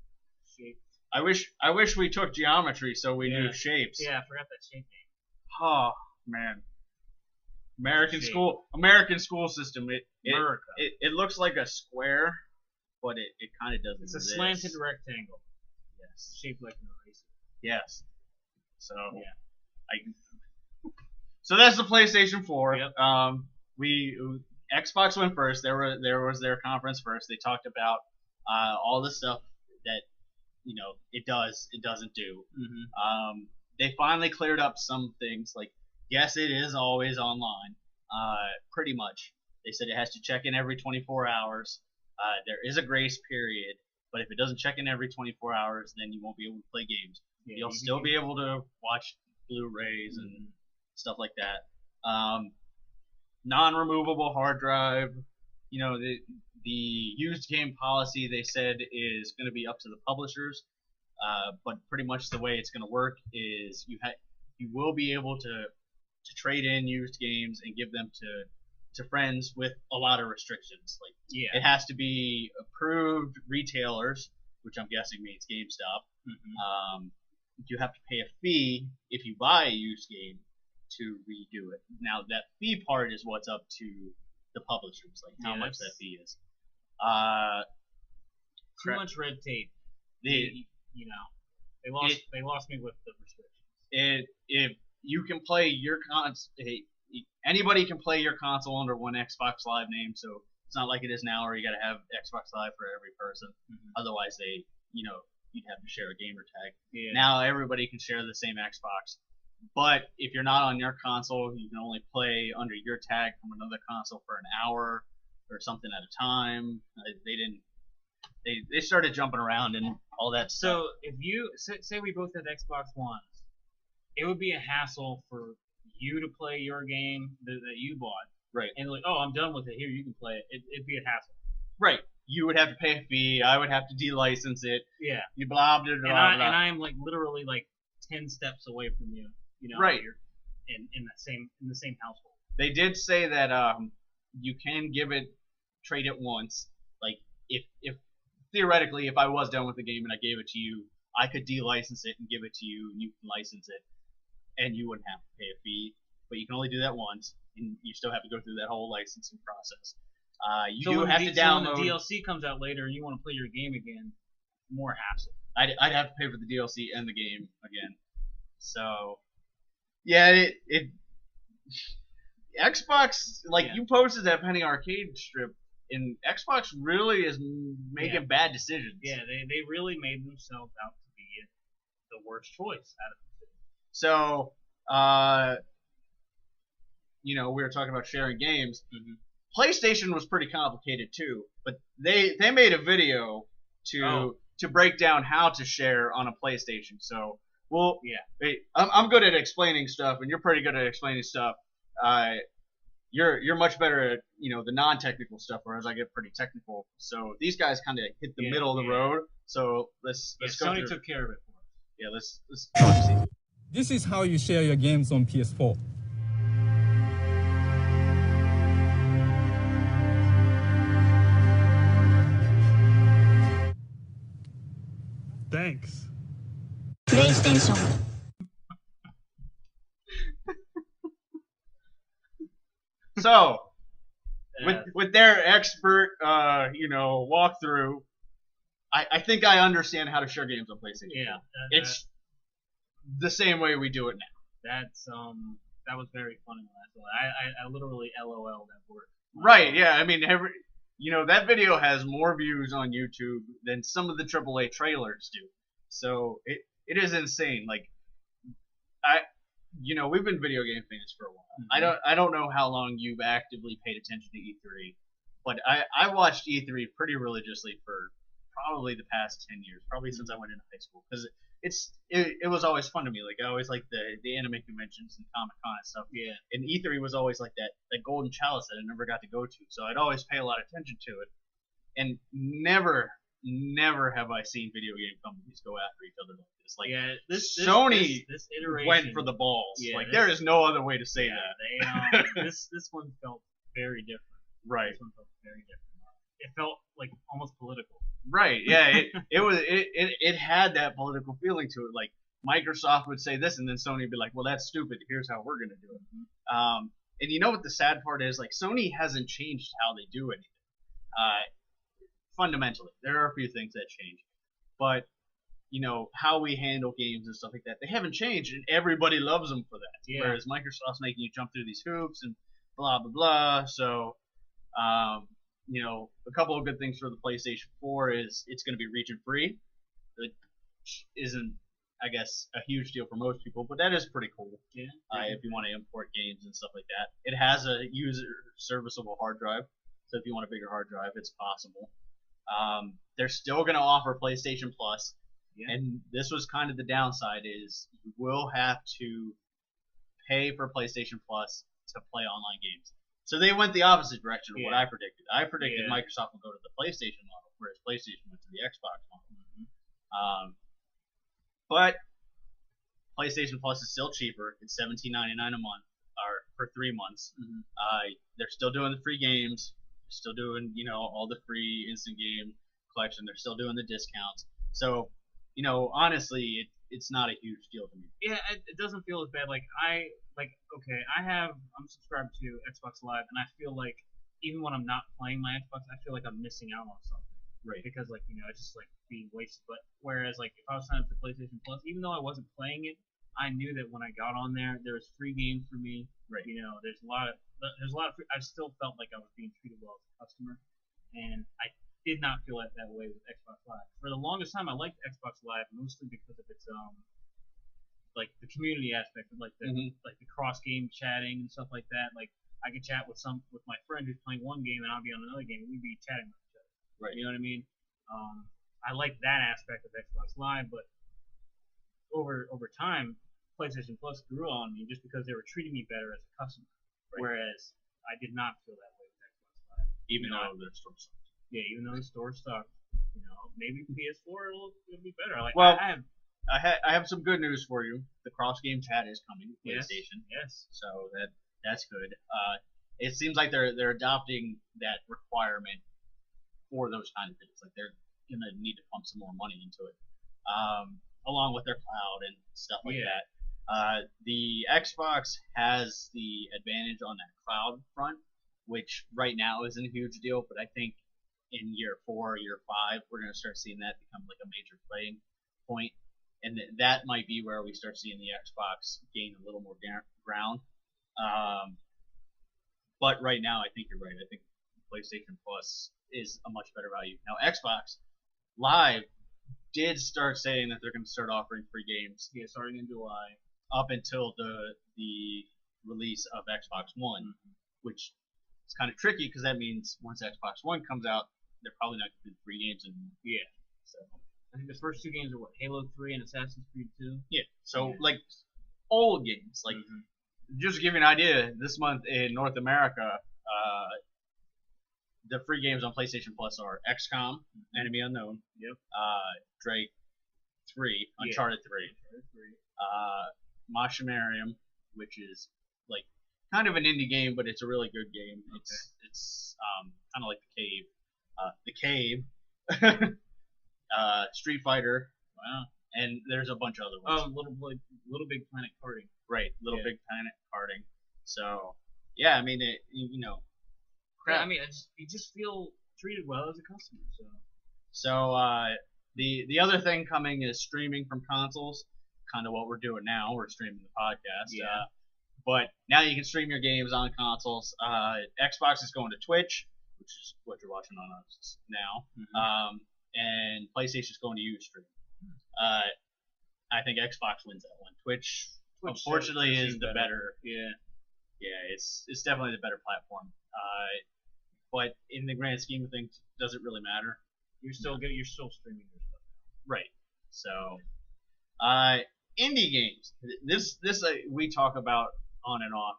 shapes. I wish we took geometry so we knew shapes. Yeah, I forgot that shape name. Oh man. American school system. It looks like a square, but it kind of doesn't. It's a slanted rectangle. Yes. Shaped like an eraser. Yes. So yeah. So that's the PlayStation 4. Yep. Xbox went first. There was their conference first. They talked about all the stuff that it doesn't do. They finally cleared up some things. Like, yes, it is always online. Pretty much. They said it has to check in every 24 hours. There is a grace period, but if it doesn't check in every 24 hours, then you won't be able to play games. Yeah, You'll still be able to watch Blu-rays and stuff like that. Non-removable hard drive. The used game policy, they said, is going to be up to the publishers. But pretty much the way it's going to work is you will be able to to trade in used games and give them to friends with a lot of restrictions. Like it has to be approved retailers, which I'm guessing means GameStop. You have to pay a fee if you buy a used game to redo it. Now that fee part is what's up to the publishers, like how much that fee is. Too much red tape. They lost me with the restrictions. If you can play your anybody can play your console under one Xbox Live name, so it's not like it is now where you got to have Xbox Live for every person. Otherwise, you'd have to share a gamer tag. Now everybody can share the same Xbox, but if you're not on your console, you can only play under your tag from another console for an hour or something at a time. They started jumping around and all that stuff. So if you say we both had Xbox Ones, it would be a hassle for you to play your game that you bought. Right. And like, oh, I'm done with it. Here, you can play it. It'd be a hassle. Right. You would have to pay a fee. I would have to de-license it. Yeah. You blah blah blah. And I'm like literally like 10 steps away from you. Right. You're in the same household. They did say that you can trade it once. Like if theoretically, if I was done with the game and I gave it to you, I could de-license it and give it to you, and you can license it, and you wouldn't have to pay a fee. But you can only do that once, and you still have to go through that whole licensing process. You do have to download. So when the DLC comes out later and you want to play your game again, more hassle. I'd have to pay for the DLC and the game again. So, yeah, Xbox, you posted that Penny Arcade strip, and Xbox really is making bad decisions. Yeah, they really made themselves out to be the worst choice out of the two. So, we were talking about sharing games. PlayStation was pretty complicated too, but they made a video to break down how to share on a PlayStation. So, I'm good at explaining stuff, and you're pretty good at explaining stuff. You're much better at the non-technical stuff, whereas I get pretty technical. So these guys kind of hit the middle of the road. So let's go. Sony took care of it for us. Yeah, let's see. This is how you share your games on PS4. Thanks. PlayStation. So, with their expert, walkthrough, I think I understand how to share games on PlayStation. Yeah, it's the same way we do it now. That was very funny when I saw it. I literally LOL that word. Right? Yeah. I mean, that video has more views on YouTube than some of the AAA trailers do. So it is insane. Like, we've been video game fans for a while. I don't know how long you've actively paid attention to E3, but I watched E3 pretty religiously for probably the past 10 years, probably since I went into high school, because it was always fun to me. Like, I always liked the anime conventions and Comic-Con and stuff. Yeah. And E3 was always like that golden chalice that I never got to go to, so I'd always pay a lot of attention to it. And never have I seen video game companies go after each other like this. Like, Sony this iteration went for the balls. Yeah, there is no other way to say that. This one felt very different. Right. This one felt very different. It felt like almost political. Right. Yeah. It had that political feeling to it. Like, Microsoft would say this, and then Sony would be like, "Well, that's stupid. Here's how we're gonna do it." And you know what the sad part is? Like, Sony hasn't changed how they do anything. Fundamentally, there are a few things that change, but how we handle games and stuff like that, they haven't changed, and everybody loves them for that. Yeah. Whereas Microsoft's making you jump through these hoops and blah blah blah. So, a couple of good things for the PlayStation 4 is it's going to be region free. It isn't, I guess, a huge deal for most people, but that is pretty cool. Yeah. If you want to import games and stuff like that, it has a user serviceable hard drive. So if you want a bigger hard drive, it's possible. They're still going to offer PlayStation Plus, and this was kind of the downside is you will have to pay for PlayStation Plus to play online games. So they went the opposite direction of what I predicted. I predicted Microsoft would go to the PlayStation model, whereas PlayStation went to the Xbox model. But PlayStation Plus is still cheaper. It's $17.99 a month. for 3 months. They're still doing the free games, still doing all the free instant game collection. They're still doing the discounts. So honestly, it's not a huge deal to me. Yeah, it doesn't feel as bad. I'm subscribed to Xbox Live, and I feel like even when I'm not playing my Xbox, I feel like I'm missing out on something. Right. Because it's just like being wasted. But whereas if I was signed up to PlayStation Plus, even though I wasn't playing it, I knew that when I got on there was free games for me. Right. There's a lot of free, I still felt like I was being treated well as a customer, and I did not feel that way with Xbox Live. For the longest time, I liked Xbox Live mostly because of its the community aspect of the cross game chatting and stuff like that. Like I could chat with my friend who's playing one game and I'll be on another game and we'd be chatting with each other. Right. You know what I mean? I like that aspect of Xbox Live, but over time, PlayStation Plus grew on me just because they were treating me better as a customer. Right. Whereas I did not feel that way with Xbox Live. Even though their store sucked. Yeah, even though the store sucked. Maybe PS4 it'll be better. I have some good news for you. The cross game chat is coming to PlayStation. Yes. So that's good. It seems like they're adopting that requirement for those kind of things. Like they're gonna need to pump some more money into it, along with their cloud and stuff like that. The Xbox has the advantage on that cloud front, which right now isn't a huge deal, but I think in year 4 or year 5 we're gonna start seeing that become like a major playing point. And that might be where we start seeing the Xbox gain a little more ground. But right now, I think you're right. I think PlayStation Plus is a much better value. Now, Xbox Live did start saying that they're going to start offering free games. Yeah, starting in July. Up until the release of Xbox One, which is kind of tricky because that means once Xbox One comes out, they're probably not going to do free games anymore. Yeah. So. I think the first 2 games are Halo 3 and Assassin's Creed 2. Yeah. So old games, just to give you an idea, this month in North America, the free games on PlayStation Plus are XCOM, Enemy Unknown, Drake 3, Uncharted 3, Machinarium, which is kind of an indie game, but it's a really good game. Okay. It's kind of like The Cave. Street Fighter. Wow. And there's a bunch of other ones. Little Big Planet Karting. Right, Little Big Planet Karting. So, yeah, I mean, crap. I mean, you just feel treated well as a customer. So, the other thing coming is streaming from consoles. Kind of what we're doing now. We're streaming the podcast. Yeah. But now you can stream your games on consoles. Xbox is going to Twitch, which is what you're watching on us now. Mm-hmm. And PlayStation's going to Ustream. I think Xbox wins that one. Twitch unfortunately, is the better. Yeah, it's definitely the better platform. But in the grand scheme of things, does it really matter? You're still streaming your stuff. Right. So, indie games. This we talk about on and off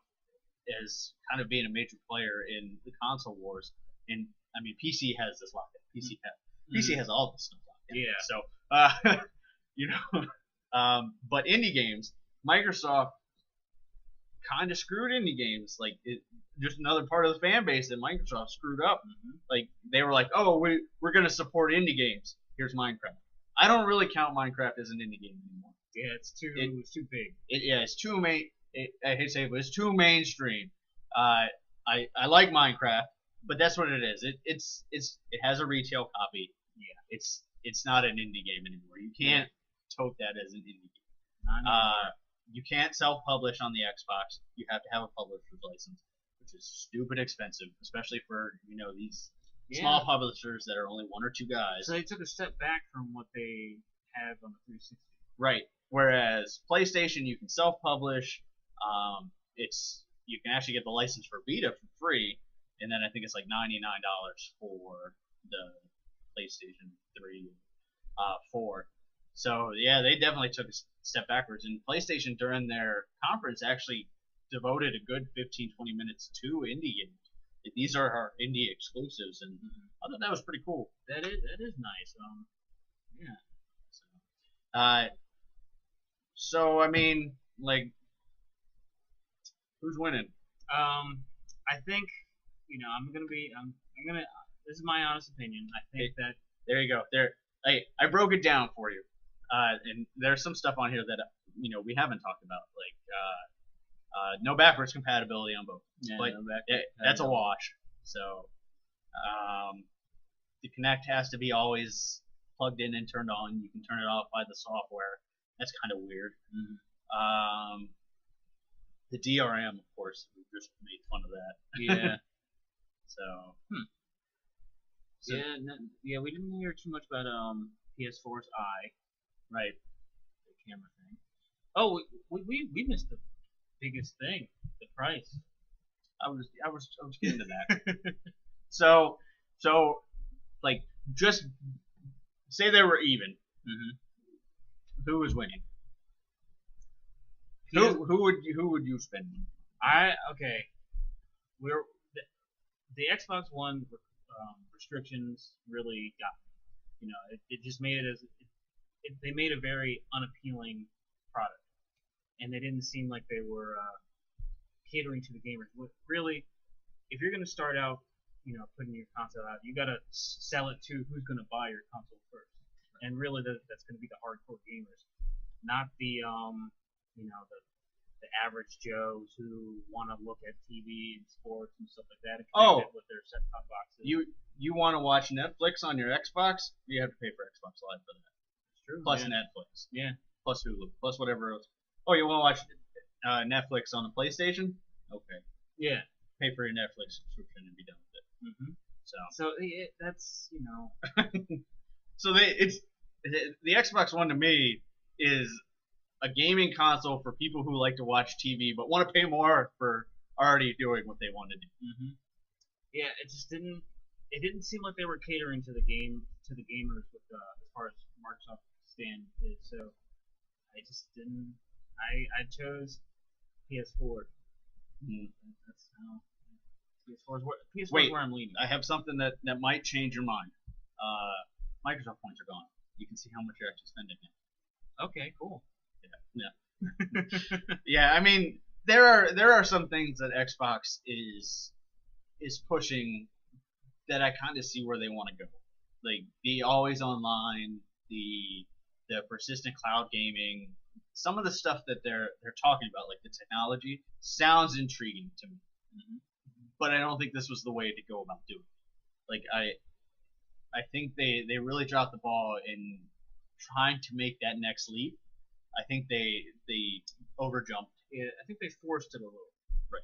as kind of being a major player in the console wars. And I mean, PC has this locked in. PC has all this stuff locked in. Yeah. So, but indie games, Microsoft kind of screwed indie games. Just another part of the fan base that Microsoft screwed up. Mm-hmm. They were like, oh, we're going to support indie games. Here's Minecraft. I don't really count Minecraft as an indie game anymore. Yeah, it's too big. It's too I hate to say it, but it's too mainstream. I like Minecraft, but that's what it is. It has a retail copy. Yeah. It's not an indie game anymore. You can't tote that as an indie game. You can't self-publish on the Xbox. You have to have a publisher's license, which is stupid expensive, especially for these small publishers that are only 1 or 2 guys. So they took a step back from what they have on the 360. Right. Whereas PlayStation, you can self-publish. You can actually get the license for Vita for free, and then I think it's like $99 for the PlayStation 3, 4. So yeah, they definitely took a step backwards. And PlayStation during their conference actually devoted a good 15-20 minutes to indie games. These are our indie exclusives, and I thought that was pretty cool. That is nice. Yeah. So I mean, who's winning? I think, I'm gonna. This is my honest opinion. I think that. There you go. I broke it down for you, and there's some stuff on here that we haven't talked about, like no backwards compatibility on both. Yeah, but no backwards that's a compatibility. wash. So the Kinect has to be always plugged in and turned on. You can turn it off by the software. That's kind of weird. The DRM, of course, we just made fun of that. Yeah. So. So, yeah, we didn't hear too much about PS4's Eye, right? The camera thing. Oh, we missed the biggest thing, the price. I was getting to that. so like just say they were even. Who was winning? Who would you spend? Okay. We're the Xbox One. Restrictions really got me. It just made it as they made a very unappealing product, and they didn't seem like they were catering to the gamers. Really, if you're going to start out, putting your console out, you got to sell it to who's going to buy your console first, and really that's going to be the hardcore gamers, not the the average Joes who want to look at TV and sports and stuff like that and connect it with their set-top boxes. You want to watch Netflix on your Xbox? You have to pay for Xbox Live for that. That's true. Plus Netflix. Yeah. Plus Hulu. Plus whatever else. Oh, you want to watch Netflix on the PlayStation? Okay. Yeah. Pay for your Netflix subscription and be done with it. So that's So the Xbox One to me is a gaming console for people who like to watch TV but want to pay more for already doing what they want to do. Yeah, it didn't seem like they were catering to the gamers with as far as Microsoft stand is. So I just didn't. I chose PS4. That's how PS4 is where I'm leaning. I have something that might change your mind. Microsoft points are gone. You can see how much you're actually spending now. Okay, cool. Yeah. Yeah, I mean there are some things that Xbox is pushing that I kind of see where they want to go, like the always online, the persistent cloud gaming. Some of the stuff that they're talking about, like the technology, sounds intriguing to me, but I don't think this was the way to go about doing it. Like I think they really dropped the ball in trying to make that next leap. I think they overjumped. Yeah, I think they forced it a little. Right.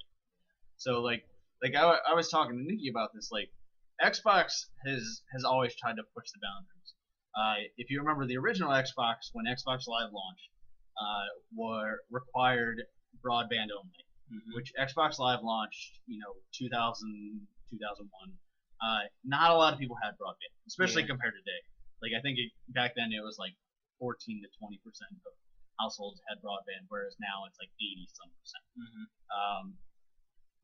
So like I was talking to Nikki about this. Like Xbox has always tried to push the boundaries. If you remember the original Xbox, when Xbox Live launched, were required broadband only, which Xbox Live launched 2000 2001. Not a lot of people had broadband, especially compared to today. Like I think back then it was like 14 to 20% of households had broadband, whereas now it's like 80-some%.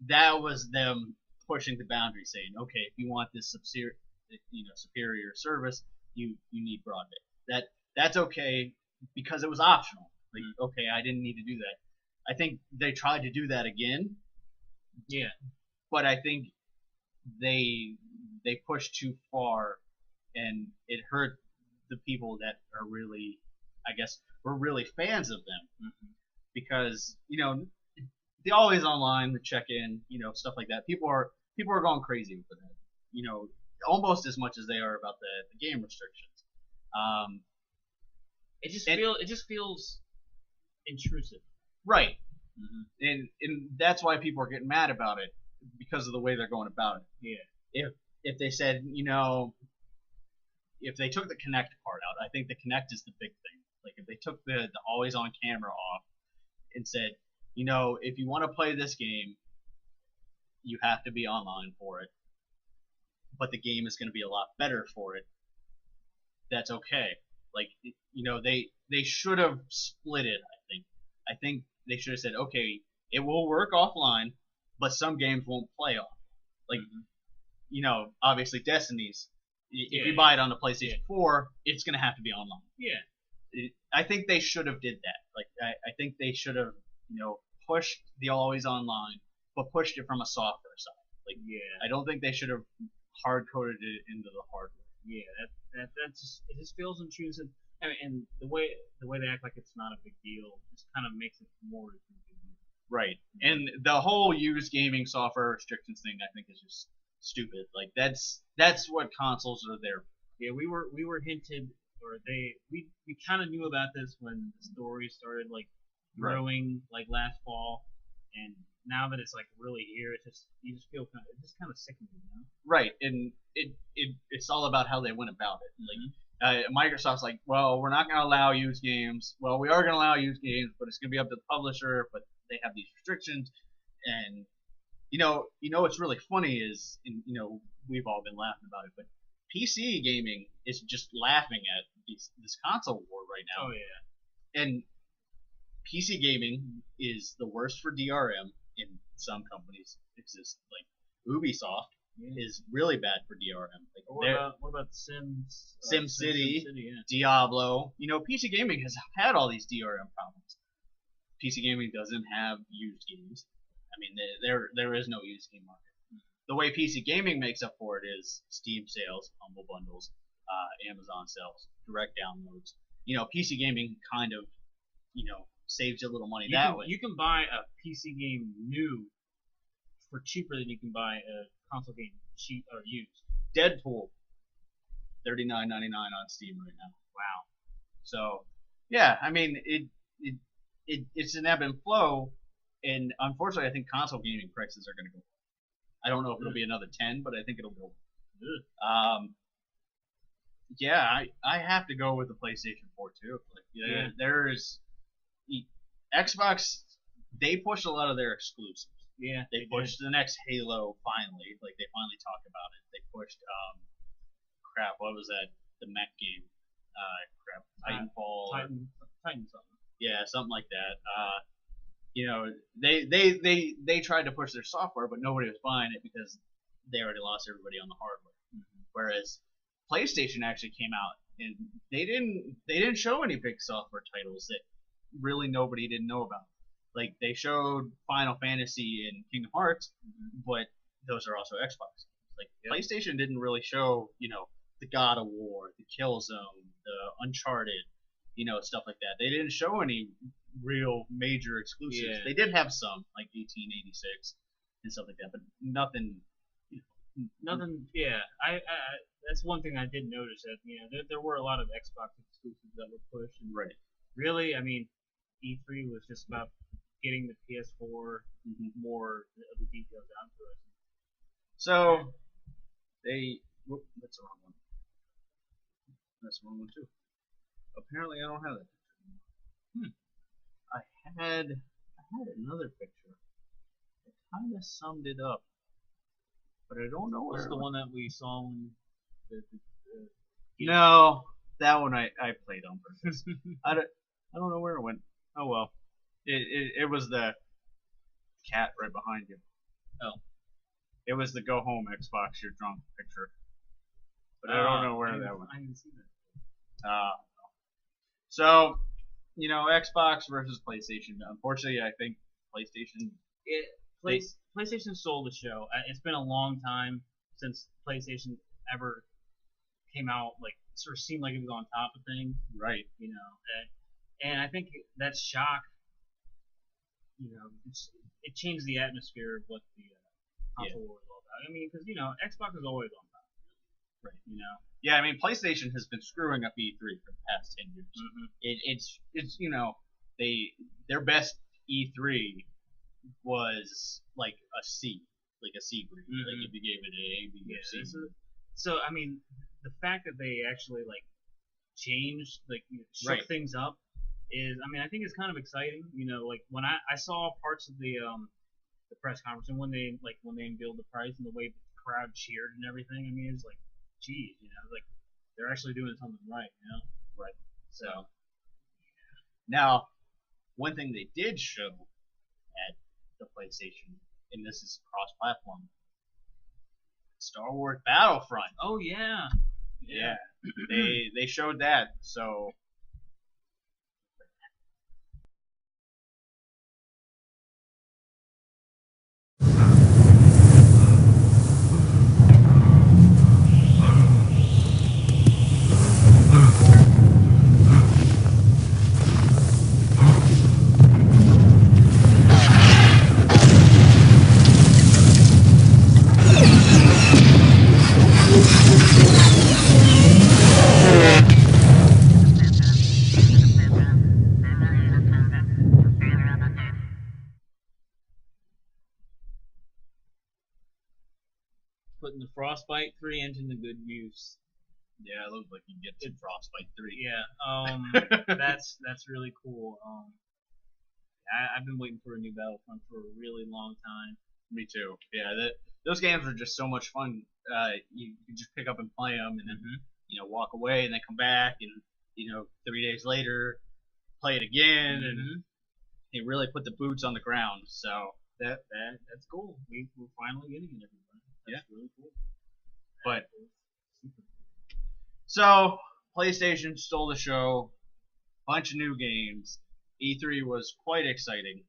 That was them pushing the boundary, saying, okay, if you want this superior service, you need broadband. That's okay because it was optional. Like, okay, I didn't need to do that. I think they tried to do that again. Yeah. But I think they pushed too far, and it hurt the people that are really, I guess, were really fans of them, because the always online, the check-in, stuff like that. People are going crazy with that. Almost as much as they are about the game restrictions. It just feels intrusive. Right. And that's why people are getting mad about it, because of the way they're going about it. Yeah. If they said, if they took the Kinect part out, I think the Kinect is the big thing. Like if they took the always on camera off and said, if you want to play this game, you have to be online for it, but the game is going to be a lot better for it. That's okay. Like they should have split it. I think they should have said, okay, it will work offline, but some games won't play off. Like obviously Destiny's. If you buy it on the PlayStation 4, it's going to have to be online. Yeah. I think they should have did that. Like I think they should have pushed the always online but pushed it from a software side. Like, I don't think they should have hard coded it into the hardware. Yeah, that just it just feels intrusive, and the way they act like it's not a big deal just kind of makes it more of a big deal. Right, and the whole used gaming software restrictions thing, I think, is just stupid. Like that's what consoles are there. Yeah, we were hinted, or we kind of knew about this when the story started like growing like last fall, and now that it's like really here, you just feel kind of sickening, you know? Right, and it's all about how they went about it. Like Microsoft's like, well, we're not going to allow used games. Well, we are going to allow used games, but it's going to be up to the publisher. But they have these restrictions, and you know what's really funny is, and we've all been laughing about it, but PC gaming is just laughing at this console war right now. Oh yeah, and PC gaming is the worst for DRM in some companies. Exist like Ubisoft is really bad for DRM. Like what about Sims? SimCity, yeah. Diablo. PC gaming has had all these DRM problems. PC gaming doesn't have used games. I mean, there is no used game market. The way PC gaming makes up for it is Steam sales, Humble Bundles, Amazon sales, direct downloads. PC gaming kind of, saves you a little money that way. You can buy a PC game new for cheaper than you can buy a console game cheap or used. Deadpool, $39.99 on Steam right now. Wow. So, yeah, I mean, it's an ebb and flow, and unfortunately, I think console gaming prices are going to go up. I don't know if it'll be another 10, but I think it'll go up. Yeah, I have to go with the PlayStation 4 too. Like, there's Xbox. They pushed a lot of their exclusives. Yeah, they pushed the next Halo finally. Like they finally talked about it. They pushed crap. What was that? The mech game. Titanfall. Titan something. Yeah, something like that. They tried to push their software, but nobody was buying it because they already lost everybody on the hardware. Whereas PlayStation actually came out and they didn't show any big software titles that really nobody didn't know about. Like they showed Final Fantasy and Kingdom Hearts, but those are also Xbox. Like PlayStation didn't really show, the God of War, the Killzone, the Uncharted, stuff like that. They didn't show any real major exclusives. Yeah. They did have some, like 1886 and stuff like that, but nothing. Nothing. Yeah, I that's one thing I did notice that there were a lot of Xbox exclusives that were pushed. And right. Really, I mean, E3 was just about getting the PS4 more of the details down to us. So that's the wrong one. That's the wrong one too. Apparently, I don't have that picture. I had another picture that kind of summed it up, but I don't know where. What's the one that we saw when No, that one I played on purpose. I don't know where it went. Oh well, it was the cat right behind you. Oh, it was the go home Xbox you're drunk picture, but I don't know where that went. I didn't see that. So, Xbox versus PlayStation. Unfortunately, I think PlayStation. PlayStation stole the show. It's been a long time since PlayStation ever came out, like, sort of seemed like it was on top of things. Right. And I think that shock, it changed the atmosphere of what the console war was all about. I mean, because, Xbox is always on top. Right. Yeah, I mean, PlayStation has been screwing up E3 for the past 10 years. It's their best E3 was like a C grade. Like if you gave it an A, B, or C. So I mean, the fact that they actually like changed, like shook things up, is, I mean, I think it's kind of exciting. Like when I saw parts of the press conference and when they unveiled the price and the way the crowd cheered and everything. I mean, it's like, geez, like they're actually doing something right, Right. So now, one thing they did show at the PlayStation, and this is cross-platform, Star Wars Battlefront. Oh yeah. Yeah. They showed that. So Frostbite 3 engine to good use. Yeah, it looks like you get to Frostbite 3. Yeah, that's really cool. I've been waiting for a new Battlefront for a really long time. Me too. Yeah, those games are just so much fun. You can just pick up and play them, and then walk away, and then come back, and 3 days later, play it again, and they really put the boots on the ground. So that's cool. We're finally getting it, everybody. That's really cool. But so PlayStation stole the show. Bunch of new games. E3 was quite exciting.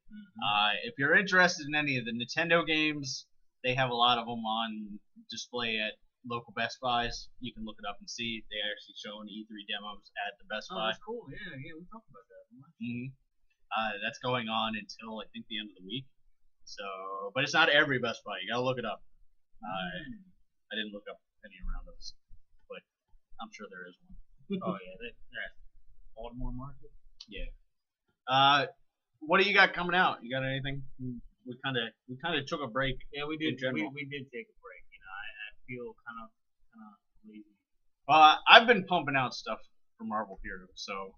If you're interested in any of the Nintendo games, they have a lot of them on display at local Best Buys. You can look it up and see. They actually showing E3 demos at the Best Buy. That's cool. Yeah, we talked about that. That's going on until I think the end of the week. So, but it's not every Best Buy. You gotta look it up. I didn't look up any around us, but I'm sure there is one. Oh yeah, they're at Baltimore Market. Yeah. What do you got coming out? You got anything? We kind of took a break. Yeah, we did. In general. We did take a break. I feel kind of lazy. I've been pumping out stuff for Marvel Heroes, so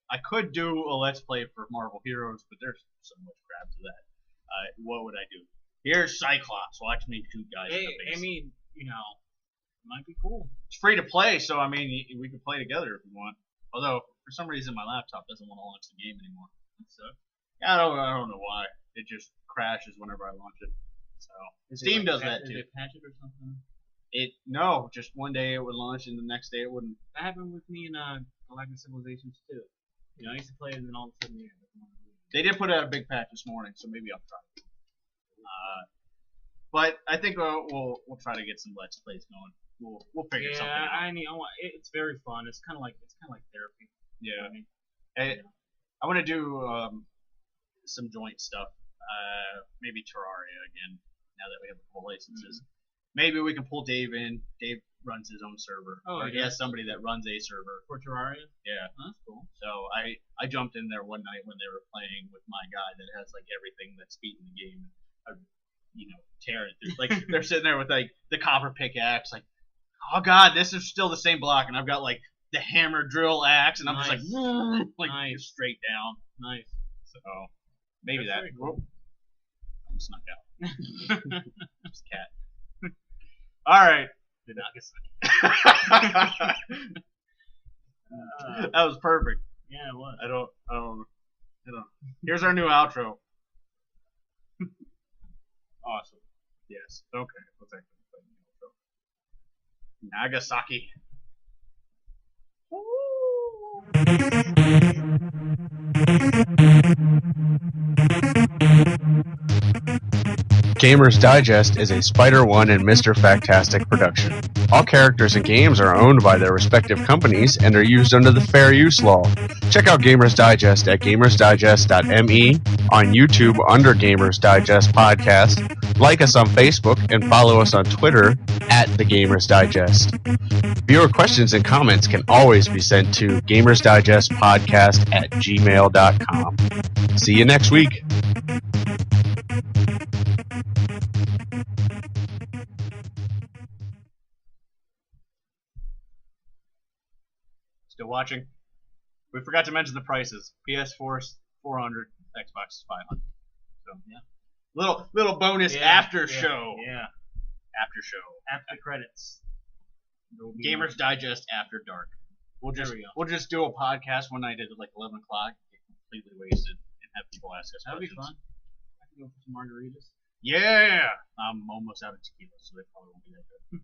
I could do a Let's Play for Marvel Heroes, but there's so much crap to that. What would I do? Here's Cyclops. Watch me shoot guys in the face. I mean, it might be cool. It's free to play, so I mean, we could play together if we want. Although, for some reason, my laptop doesn't want to launch the game anymore. So, I don't know why. It just crashes whenever I launch it. So Steam does that too. Did it patch it or something? No, just one day it would launch and the next day it wouldn't. That happened with me in Galactic Civilizations too. I used to play it and then all of a sudden, They did put out a big patch this morning, so maybe I'll try it. But I think we'll try to get some Let's Plays going. We'll figure something out. It's very fun. It's kind of like therapy. Yeah. I want to do some joint stuff. Maybe Terraria again. Now that we have a couple licenses, maybe we can pull Dave in. Dave runs his own server. He has somebody that runs a server for Terraria. Yeah. Oh, that's cool. So I jumped in there one night when they were playing with my guy that has like everything that's beaten the game. Tearing it through. Like they're sitting there with like the copper pickaxe, like, oh god, this is still the same block, and I've got like the hammer drill axe, and I'm just like straight down. Nice. So maybe that's that. Cool. I'm snuck out. Just cat. All right. The Nagasaki. That was perfect. Yeah, it was. I don't. Here's our new outro. Awesome. Yes. Okay. Let's actually play the outro. Nagasaki. Gamers Digest is a Spider One and Mr. Factastic production. All characters and games are owned by their respective companies and are used under the Fair Use Law. Check out Gamers Digest at gamersdigest.me, on YouTube under Gamers Digest Podcast, like us on Facebook, and follow us on Twitter at The Gamers Digest. Viewer questions and comments can always be sent to gamersdigestpodcast@gmail.com. See you next week. Still watching? We forgot to mention the prices. PS4 is $400, Xbox is $500. So yeah, little bonus after show. Yeah, after show. After credits. Gamers Digest After Dark. We'll just do a podcast one night at like 11 o'clock, get completely wasted, and have people ask us That'd questions. Be fun. I can go for some margaritas. Yeah, I'm almost out of tequila, so they probably won't be that good.